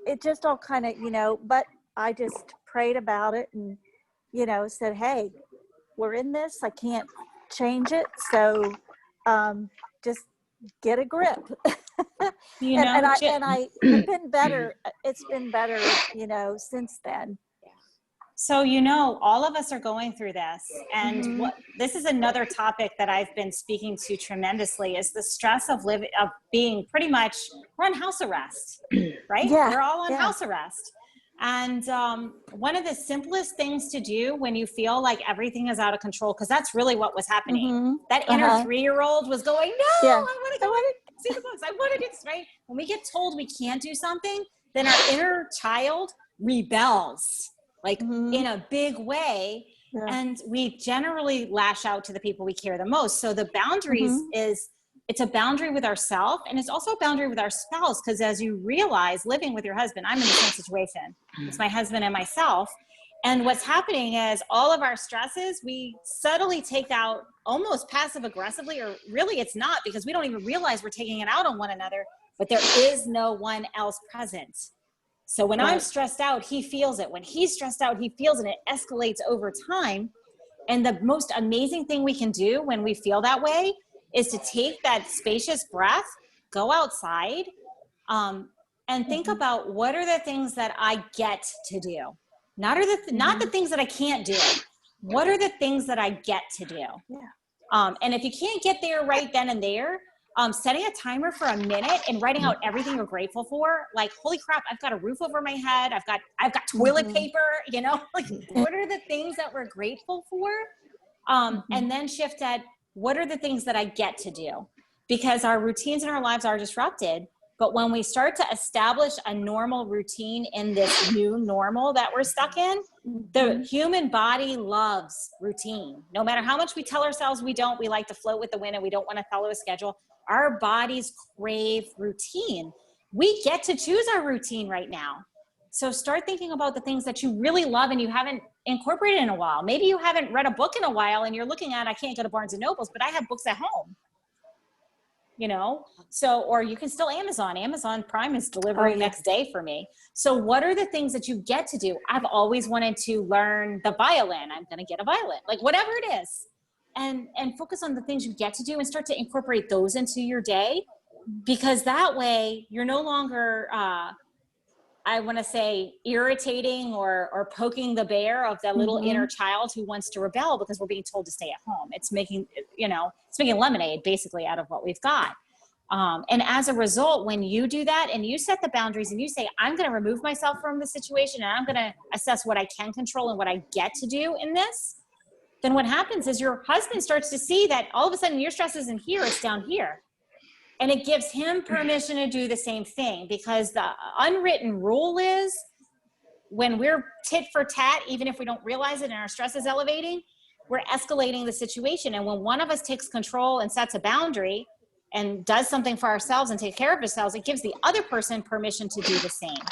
it just all kind of, you know, but I just prayed about it and, you know, said, hey, we're in this. I can't change it. So just get a grip. You and, know, and I have been better. It's been better, you know, since then. so, you know, all of us are going through this. And Mhm. this is another topic that I've been speaking to tremendously is the stress of being pretty much, we're on house arrest, right? Yeah, We're all on yeah. house arrest. And one of the simplest things to do when you feel like everything is out of control, because that's really what was happening. Mhm. That inner 3-year-old was going, no, Yeah. I want to go and see the books. I want to do this, right? When we get told we can't do something, then our inner child rebels, like Mhm. in a big way. Yeah. And we generally lash out to the people we care the most. So the boundaries Mhm. it's a boundary with ourselves, and it's also a boundary with our spouse, because as you realize, living with your husband, I'm in the same situation. It's my husband and myself. And what's happening is all of our stresses, we subtly take out almost passive aggressively, or really it's not, because we don't even realize we're taking it out on one another, but there is no one else present. So when I'm stressed out, he feels it. When he's stressed out, he feels it, and it escalates over time. And the most amazing thing we can do when we feel that way is to take that spacious breath, go outside, and think about what are the things that I get to do. Not the things that I can't do. What are the things that I get to do? Yeah. And if you can't get there right then and there, setting a timer for a minute and writing out everything you're grateful for, like, holy crap, I've got a roof over my head. I've got toilet paper, you know, like what are the things that we're grateful for? And then shift at what are the things that I get to do? Because our routines in our lives are disrupted. But when we start to establish a normal routine in this new normal that we're stuck in, the human body loves routine. No matter how much we tell ourselves we don't, we like to float with the wind and we don't want to follow a schedule. Our bodies crave routine. We get to choose our routine right now. So start thinking about the things that you really love and you haven't incorporated in a while. Maybe you haven't read a book in a while and you're looking at, I can't go to Barnes and Nobles, but I have books at home. you know? So, or you can still Amazon Prime is delivering next day for me. So what are the things that you get to do? I've always wanted to learn the violin. I'm going to get a violin, like whatever it is. And focus on the things you get to do and start to incorporate those into your day, because that way you're no longer, I want to say, irritating or poking the bear of that little inner child who wants to rebel because we're being told to stay at home. It's making, it's making lemonade basically out of what we've got. And as a result, when you do that and you set the boundaries and you say, I'm going to remove myself from the situation and I'm going to assess what I can control and what I get to do in this, then what happens is your husband starts to see that all of a sudden your stress isn't here, it's down here. And it gives him permission to do the same thing, because the unwritten rule is when we're tit for tat, even if we don't realize it and our stress is elevating, we're escalating the situation. And when one of us takes control and sets a boundary and does something for ourselves and take care of ourselves, it gives the other person permission to do the same.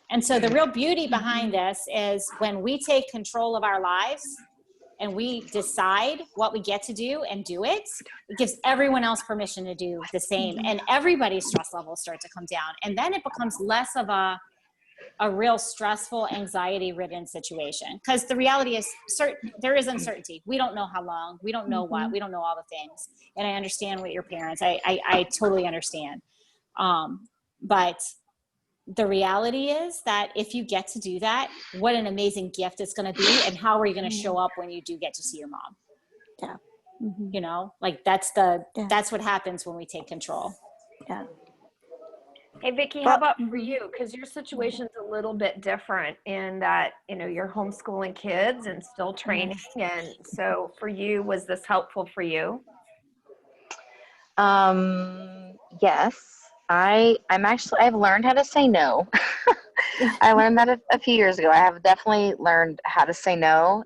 And so the real beauty behind this is when we take control of our lives and we decide what we get to do and do it, it gives everyone else permission to do the same. And everybody's stress levels start to come down. And then it becomes less of a real stressful, anxiety-ridden situation. Because the reality is there is uncertainty. We don't know how long. We don't know what. We don't know all the things. And I understand what your parents, I totally understand. But the reality is that if you get to do that, what an amazing gift it's going to be. And how are you going to show up when you do get to see your mom? Yeah. You know, like that's what happens when we take control. Yeah. Hey, Vicki, how about for you? Because your situation's a little bit different in that, you're homeschooling kids and still training. And so for you, was this helpful for you? Yes. I've learned how to say no. I learned that a few years ago. I have definitely learned how to say no,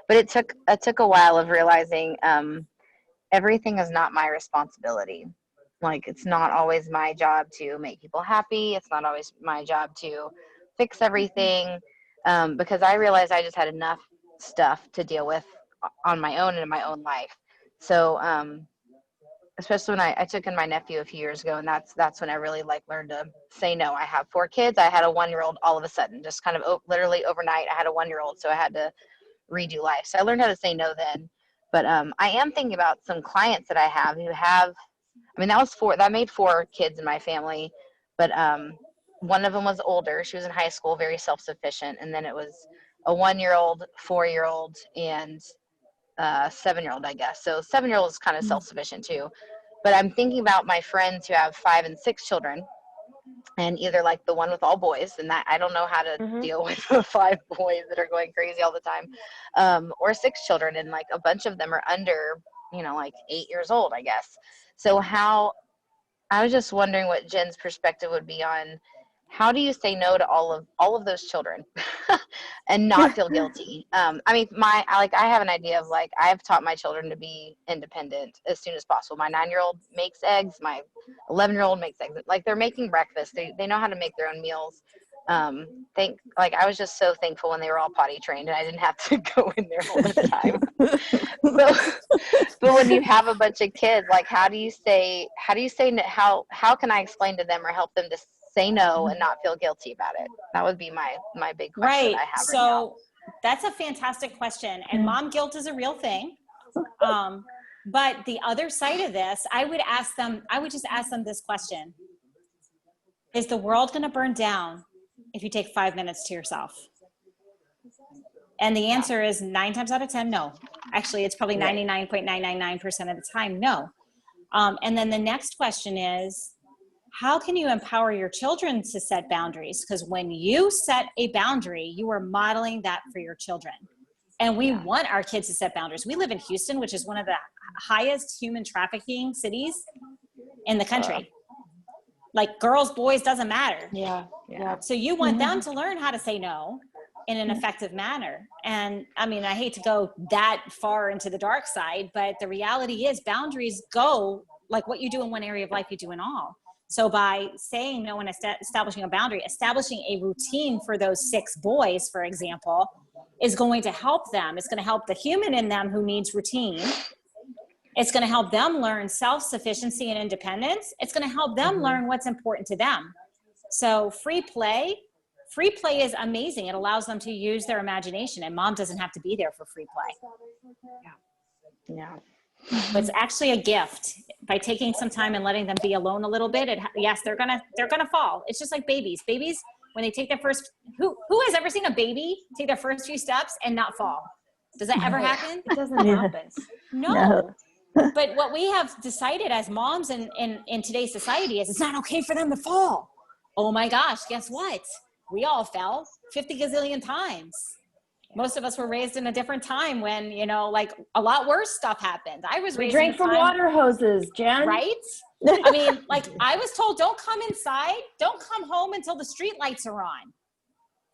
but it took a while of realizing everything is not my responsibility. Like, it's not always my job to make people happy. It's not always my job to fix everything, because I realized I just had enough stuff to deal with on my own and in my own life. So especially when I took in my nephew a few years ago, and that's when I really learned to say no. I have 4 kids. I had a 1-year-old all of a sudden, just kind of literally overnight. I had a 1-year-old, so I had to redo life. So I learned how to say no then. But I am thinking about some clients that I have who have, that made 4 kids in my family, but one of them was older. She was in high school, very self-sufficient, and then it was a 1-year-old, 4-year-old, and 7-year-old, I guess. So 7-year-old is kind of self-sufficient too. But I'm thinking about my friends who have 5 and 6 children, and either like the one with all boys, and that I don't know how to deal with 5 boys that are going crazy all the time, or 6 children, and like a bunch of them are under, 8 years old, I guess. So I was just wondering what Jen's perspective would be on how do you say no to all of those children and not feel guilty? I have an idea of I've taught my children to be independent as soon as possible. My 9-year-old makes eggs. My 11-year-old makes eggs. They're making breakfast. They know how to make their own meals. I was just so thankful when they were all potty trained and I didn't have to go in there all the time. But when you have a bunch of kids, how can I explain to them or help them to say no and not feel guilty about it? That would be my big question I have right now. That's a fantastic question. And mom guilt is a real thing. But the other side of this, I would just ask them this question. Is the world going to burn down if you take 5 minutes to yourself? And the answer is 9 times out of 10, no. Actually, it's probably 99.999% of the time, no. And then the next question is, how can you empower your children to set boundaries? Because when you set a boundary, you are modeling that for your children. And we want our kids to set boundaries. We live in Houston, which is one of the highest human trafficking cities in the country. Girls, boys, doesn't matter. Yeah. So you want them to learn how to say no in an effective manner. And I hate to go that far into the dark side, but the reality is boundaries go what you do in one area of life, you do in all. So by saying no and establishing a boundary, establishing a routine for those 6 boys, for example, is going to help them. It's going to help the human in them who needs routine. It's going to help them learn self-sufficiency and independence. It's going to help them learn what's important to them. So free play is amazing. It allows them to use their imagination, and mom doesn't have to be there for free play. Yeah. But it's actually a gift by taking some time and letting them be alone a little bit. Yes, they're gonna fall. It's just like babies. Babies, when they take their first, who has ever seen a baby take their first few steps and not fall? Does that ever happen? It doesn't happen. No. But what we have decided as moms in today's society is it's not okay for them to fall. Oh my gosh, guess what? We all fell 50 gazillion times. Most of us were raised in a different time when, you know, like a lot worse stuff happened. I was raised Drank in a from time, water hoses, Jen. right? I mean, like I was told, don't come inside, don't come home until the street lights are on.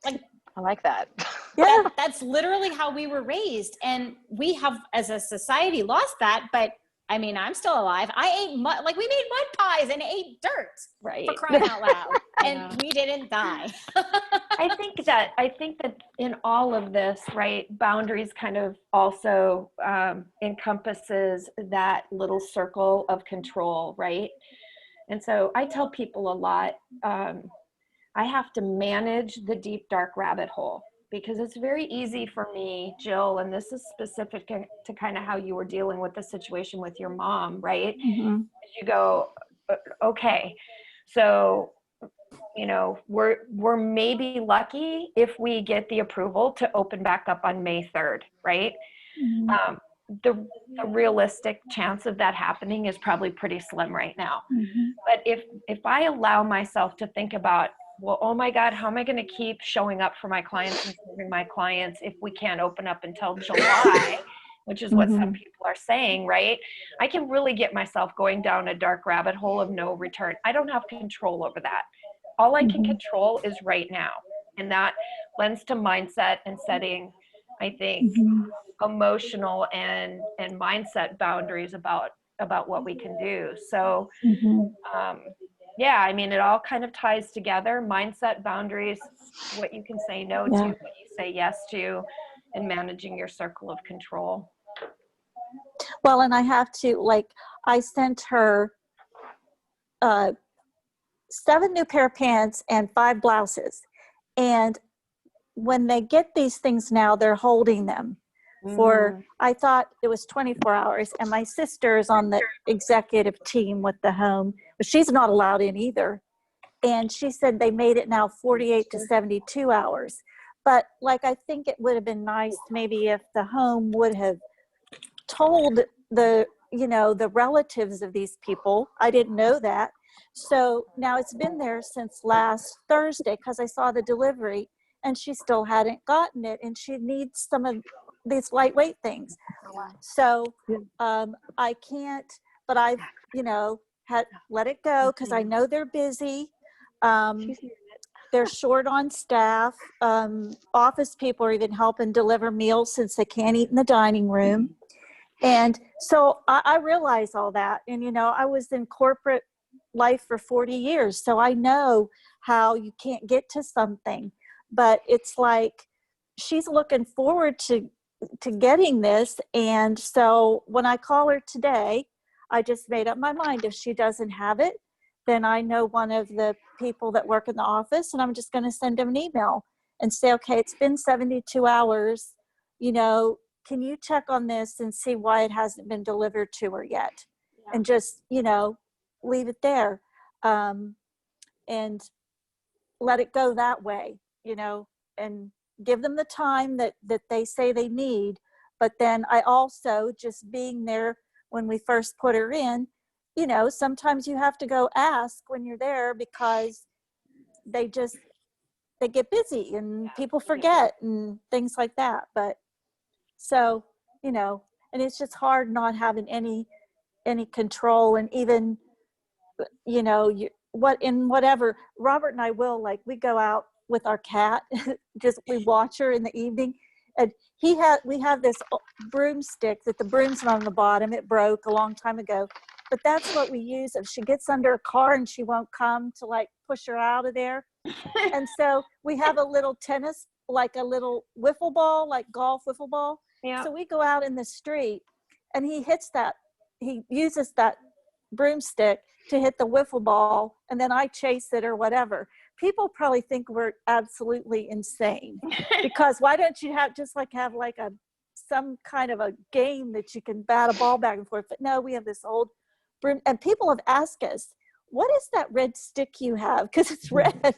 Like, I like that. Yeah. that's literally how we were raised. And we have, as a society, lost that. But I mean, I'm still alive. I ate mud, like we made mud pies and ate dirt, Right. for crying out loud. And we didn't die. I think that in all of this, right, boundaries kind of also encompasses that little circle of control, right? And so I tell people a lot, I have to manage the deep, dark rabbit hole, because it's very easy for me, Jill, and this is specific to kind of how you were dealing with the situation with your mom, right? Mm-hmm. You go, okay, so, you know, we're maybe lucky if we get the approval to open back up on May 3rd, right? Mm-hmm. The realistic chance of that happening is probably pretty slim right now. Mm-hmm. But if I allow myself to think about, well, oh my God, how am I going to keep showing up for my clients and serving my clients if we can't open up until July, which is what some people are saying, right? I can really get myself going down a dark rabbit hole of no return. I don't have control over that. All I can control is right now. And that lends to mindset and setting, I think, emotional and mindset boundaries about what we can do. So, yeah, I mean, it all kind of ties together. Mindset, boundaries, what you can say no to, what you say yes to, and managing your circle of control. Well, and I have to, like, I sent her 7 new pair of pants and 5 blouses. And when they get these things now, they're holding them for, I thought it was 24 hours. And my sister is on the executive team with the home, but she's not allowed in either. And she said they made it now 48 to 72 hours. But like, I think it would have been nice maybe if the home would have told the, you know, the relatives of these people. I didn't know that. So now it's been there since last Thursday because I saw the delivery and she still hadn't gotten it, and she needs some of these lightweight things. So I can't, but I've, you know, let it go because I know they're busy. They're short on staff. Office people are even helping deliver meals since they can't eat in the dining room. And so I realize all that. And, you know, I was in corporate life for 40 years, so I know how you can't get to something. But it's like she's looking forward to getting this. And so when I call her today, I just made up my mind. If she doesn't have it, then I know one of the people that work in the office, and I'm just going to send them an email and say, okay, it's been 72 hours. You know, can you check on this and see why it hasn't been delivered to her yet? Yeah. And just, you know, leave it there and let it go that way, you know, and give them the time that they say they need. But then I also, just being there when we first put her in, you know, sometimes you have to go ask when you're there because they get busy and people forget and things like that. But so, you know, and it's just hard not having any control. And even, you know, whatever, Robert and I will, like, we go out with our cat, just we watch her in the evening. And we have this broomstick that the broom's not on the bottom. It broke a long time ago, but that's what we use if she gets under a car and she won't come to, like, push her out of there. And so we have a little tennis, like a little wiffle ball, like golf wiffle ball. Yeah. So we go out in the street and he hits that he uses that broomstick to hit the wiffle ball, and then I chase it or whatever. People probably think we're absolutely insane because why don't you have like some kind of a game that you can bat a ball back and forth? But no, we have this old broom, and people have asked us, what is that red stick you have? Because it's red.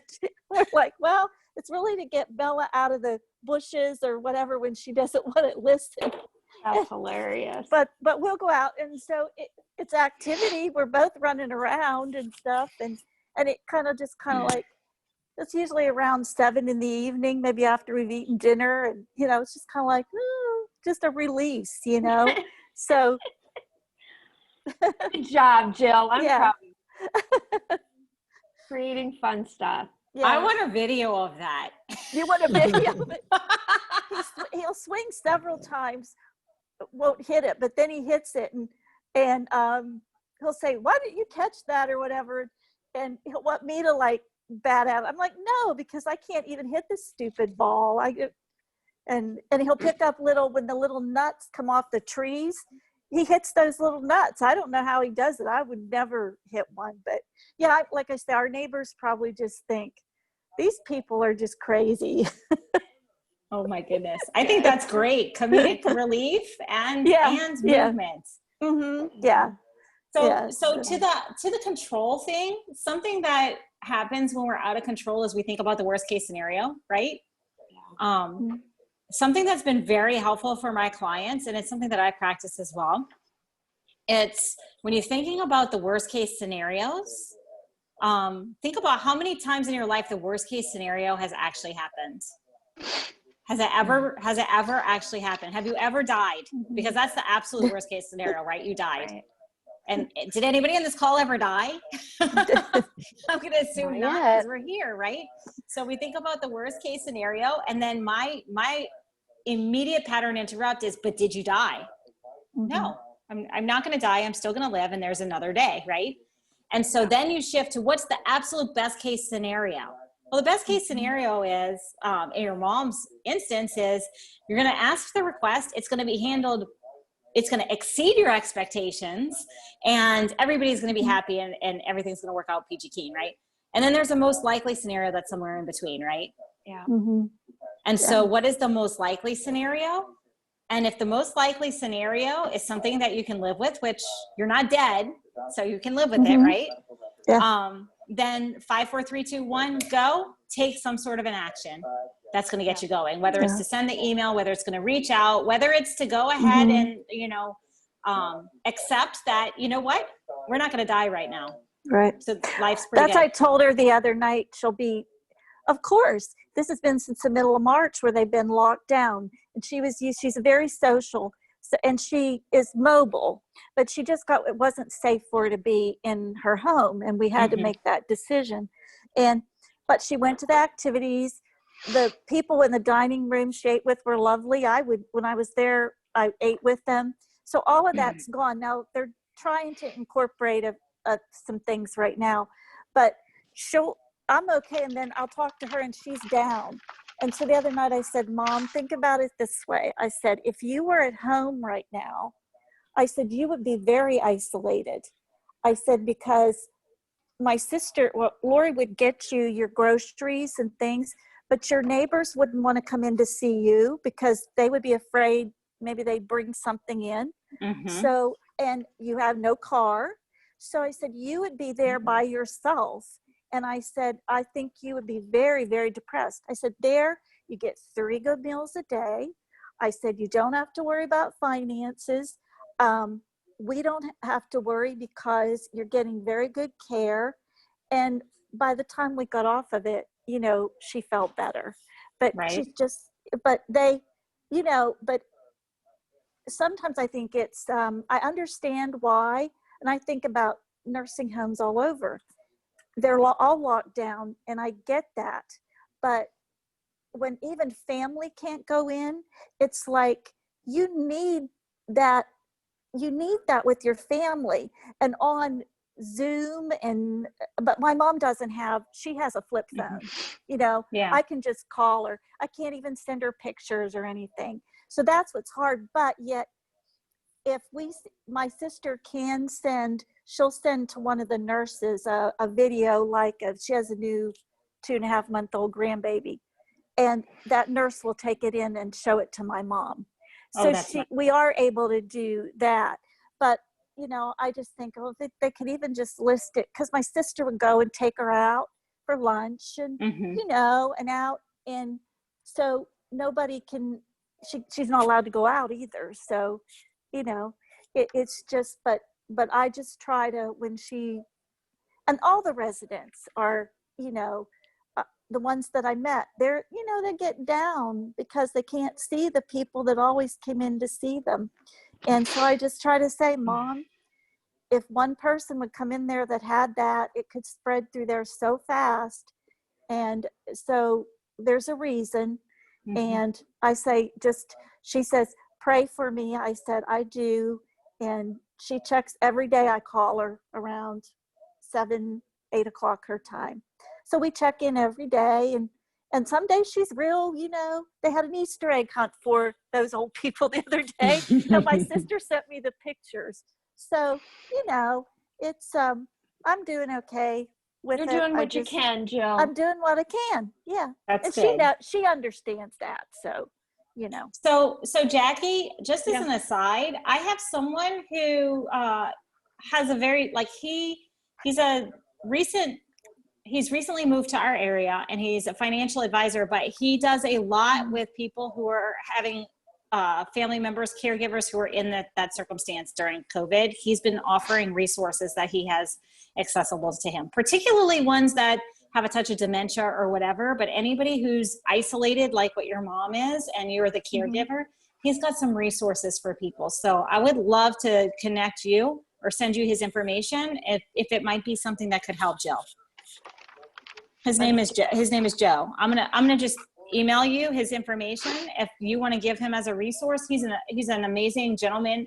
We're like, well, it's really to get Bella out of the bushes or whatever when she doesn't want it listed. That's hilarious. But we'll go out, and so it's activity. We're both running around and stuff, and it kind of like, it's usually around 7 in the evening, maybe after we've eaten dinner, and it's just kind of like just a release, So Good job, Jill. I'm Yeah. proud. Creating fun stuff. yeah. I want a video of that. You want a video of it? He'll swing several times, won't hit it, but then he hits it, and he'll say, "Why didn't you catch that?" or whatever, and he'll want me to like bat at it. I'm like, no, because I can't even hit this stupid ball. And he'll pick up when the little nuts come off the trees. He hits those little nuts. I don't know how he does it. I would never hit one, but yeah, like I said, our neighbors probably just think these people are just crazy. Oh my goodness. I think that's great. Comedic relief and Yeah. movement. Mm-hmm. Yeah. So Yeah. so to the control thing, something that happens when we're out of control is we think about the worst case scenario, right? Something that's been very helpful for my clients, and it's something that I practice as well. It's when you're thinking about the worst case scenarios, think about how many times in your life the worst case scenario has actually happened. Has it ever actually happened? Have you ever died? Because that's the absolute worst case scenario, right? You died. Right. And did anybody on this call ever die? I'm going to assume not because we're here, right? So we think about the worst case scenario, and then my immediate pattern interrupt is, but did you die? No, I'm not going to die. I'm still going to live, and there's another day, right? And so then you shift to what's the absolute best case scenario? Well, the best case scenario is, in your mom's instance, is you're going to ask the request. It's going to be handled. It's going to exceed your expectations, and everybody's going to be happy, and everything's going to work out peachy keen, right? And then there's a most likely scenario that's somewhere in between, right? Yeah. Mm-hmm. And so what is the most likely scenario? And if the most likely scenario is something that you can live with, which you're not dead, so you can live with it, right? Yeah. Then 5, 4, 3, 2, 1, go. Take some sort of an action that's going to get you going, whether it's to send the email, whether it's going to reach out, whether it's to go ahead and, accept that, you know what, we're not going to die right now. Right. So life's pretty That's good. I told her the other night. Of course, this has been since the middle of March where they've been locked down, and she's very social, and she is mobile, but she just it wasn't safe for her to be in her home, and we had to make that decision. But she went to the activities. The people in the dining room she ate with were lovely. When I was there, I ate with them. So all of that's gone. Now they're trying to incorporate some things right now, but I'm okay. And then I'll talk to her and she's down. And so the other night I said, Mom, think about it this way. I said, if you were at home right now, I said, you would be very isolated. I said, because my sister, Lori would get you your groceries and things, but your neighbors wouldn't want to come in to see you because they would be afraid maybe they'd bring something in. So, and you have no car. So I said, you would be there by yourself. And I said, I think you would be very, very depressed. I said, there, you get 3 good meals a day. I said, you don't have to worry about finances. We don't have to worry because you're getting very good care. And by the time we got off of it, she felt better. But she's just, but sometimes I think it's, I understand why. And I think about nursing homes all over. They're all locked down, and I get that. But when even family can't go in, it's like you need that with your family and on Zoom. But my mom she has a flip phone, I can just call her. I can't even send her pictures or anything. So that's what's hard. But yet if my sister can she'll send to one of the nurses a video, like she has a new 2.5-month-old grandbaby, and that nurse will take it in and show it to my mom. Oh, So that's nice. we are able to do that. But, I just think, they could even just list it, because my sister would go and take her out for lunch and, and out. And so nobody can, she's not allowed to go out either. So, it's just, but I just try to, and all the residents are, the ones that I met, they're, they get down because they can't see the people that always came in to see them. And so I just try to say, Mom, if one person would come in there that had that, it could spread through there so fast. And so there's a reason. And I say, she says, pray for me. I said, I do. And she checks every day. I call her around 7, 8 o'clock her time. So we check in every day, and some days she's real, they had an Easter egg hunt for those old people the other day. And my sister sent me the pictures. So, it's, I'm doing okay with it. You're doing what you can, Jill. I'm doing what I can. Yeah. That's And good. she understands that. So, So Jackie, just as an aside, I have someone who has a very, he's recently moved to our area, and he's a financial advisor, but he does a lot with people who are having family members, caregivers who are in that circumstance during COVID. He's been offering resources that he has accessible to him, particularly ones that have a touch of dementia or whatever, but anybody who's isolated like what your mom is and you're the caregiver, he's got some resources for people. So I would love to connect you or send you his information if it might be something that could help Jill. His name is Joe. I'm gonna just email you his information if you want to give him as a resource. He's an amazing gentleman.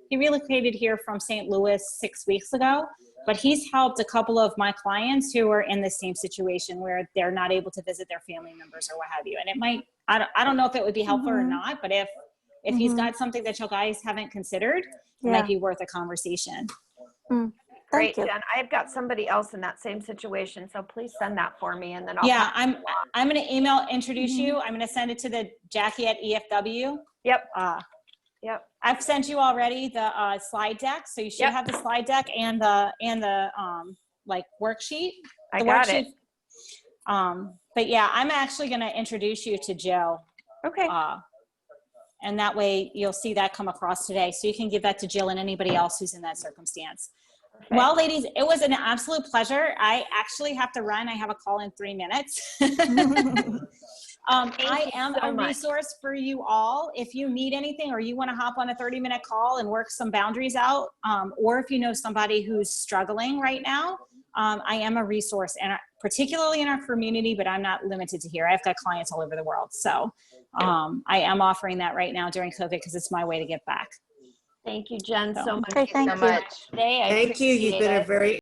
He relocated here from St. Louis 6 weeks ago, but he's helped a couple of my clients who are in the same situation where they're not able to visit their family members or what have you. And it might, I don't know if it would be helpful or not, but if he's got something that you guys haven't considered, it might be worth a conversation. Great, Jen. I've got somebody else in that same situation, so please send that for me, and then I'll. Yeah, I'm going to introduce you. I'm going to send it to the Jackie at EFW. Yep. Yep. I've sent you already the slide deck, so you should have the slide deck and the worksheet. I got it. But yeah, I'm actually going to introduce you to Joe. Okay. And that way you'll see that come across today, so you can give that to Jill and anybody else who's in that circumstance. Okay. Well, ladies, it was an absolute pleasure. I actually have to run. I have a call in 3 minutes. I am a resource for you all. If you need anything or you want to hop on a 30-minute call and work some boundaries out, or if you know somebody who's struggling right now, I am a resource, and particularly in our community, but I'm not limited to here. I've got clients all over the world. So I am offering that right now during COVID because it's my way to give back. Thank you, Jen, so much. Okay, thank you. So much. Today. Thank you. You've been a very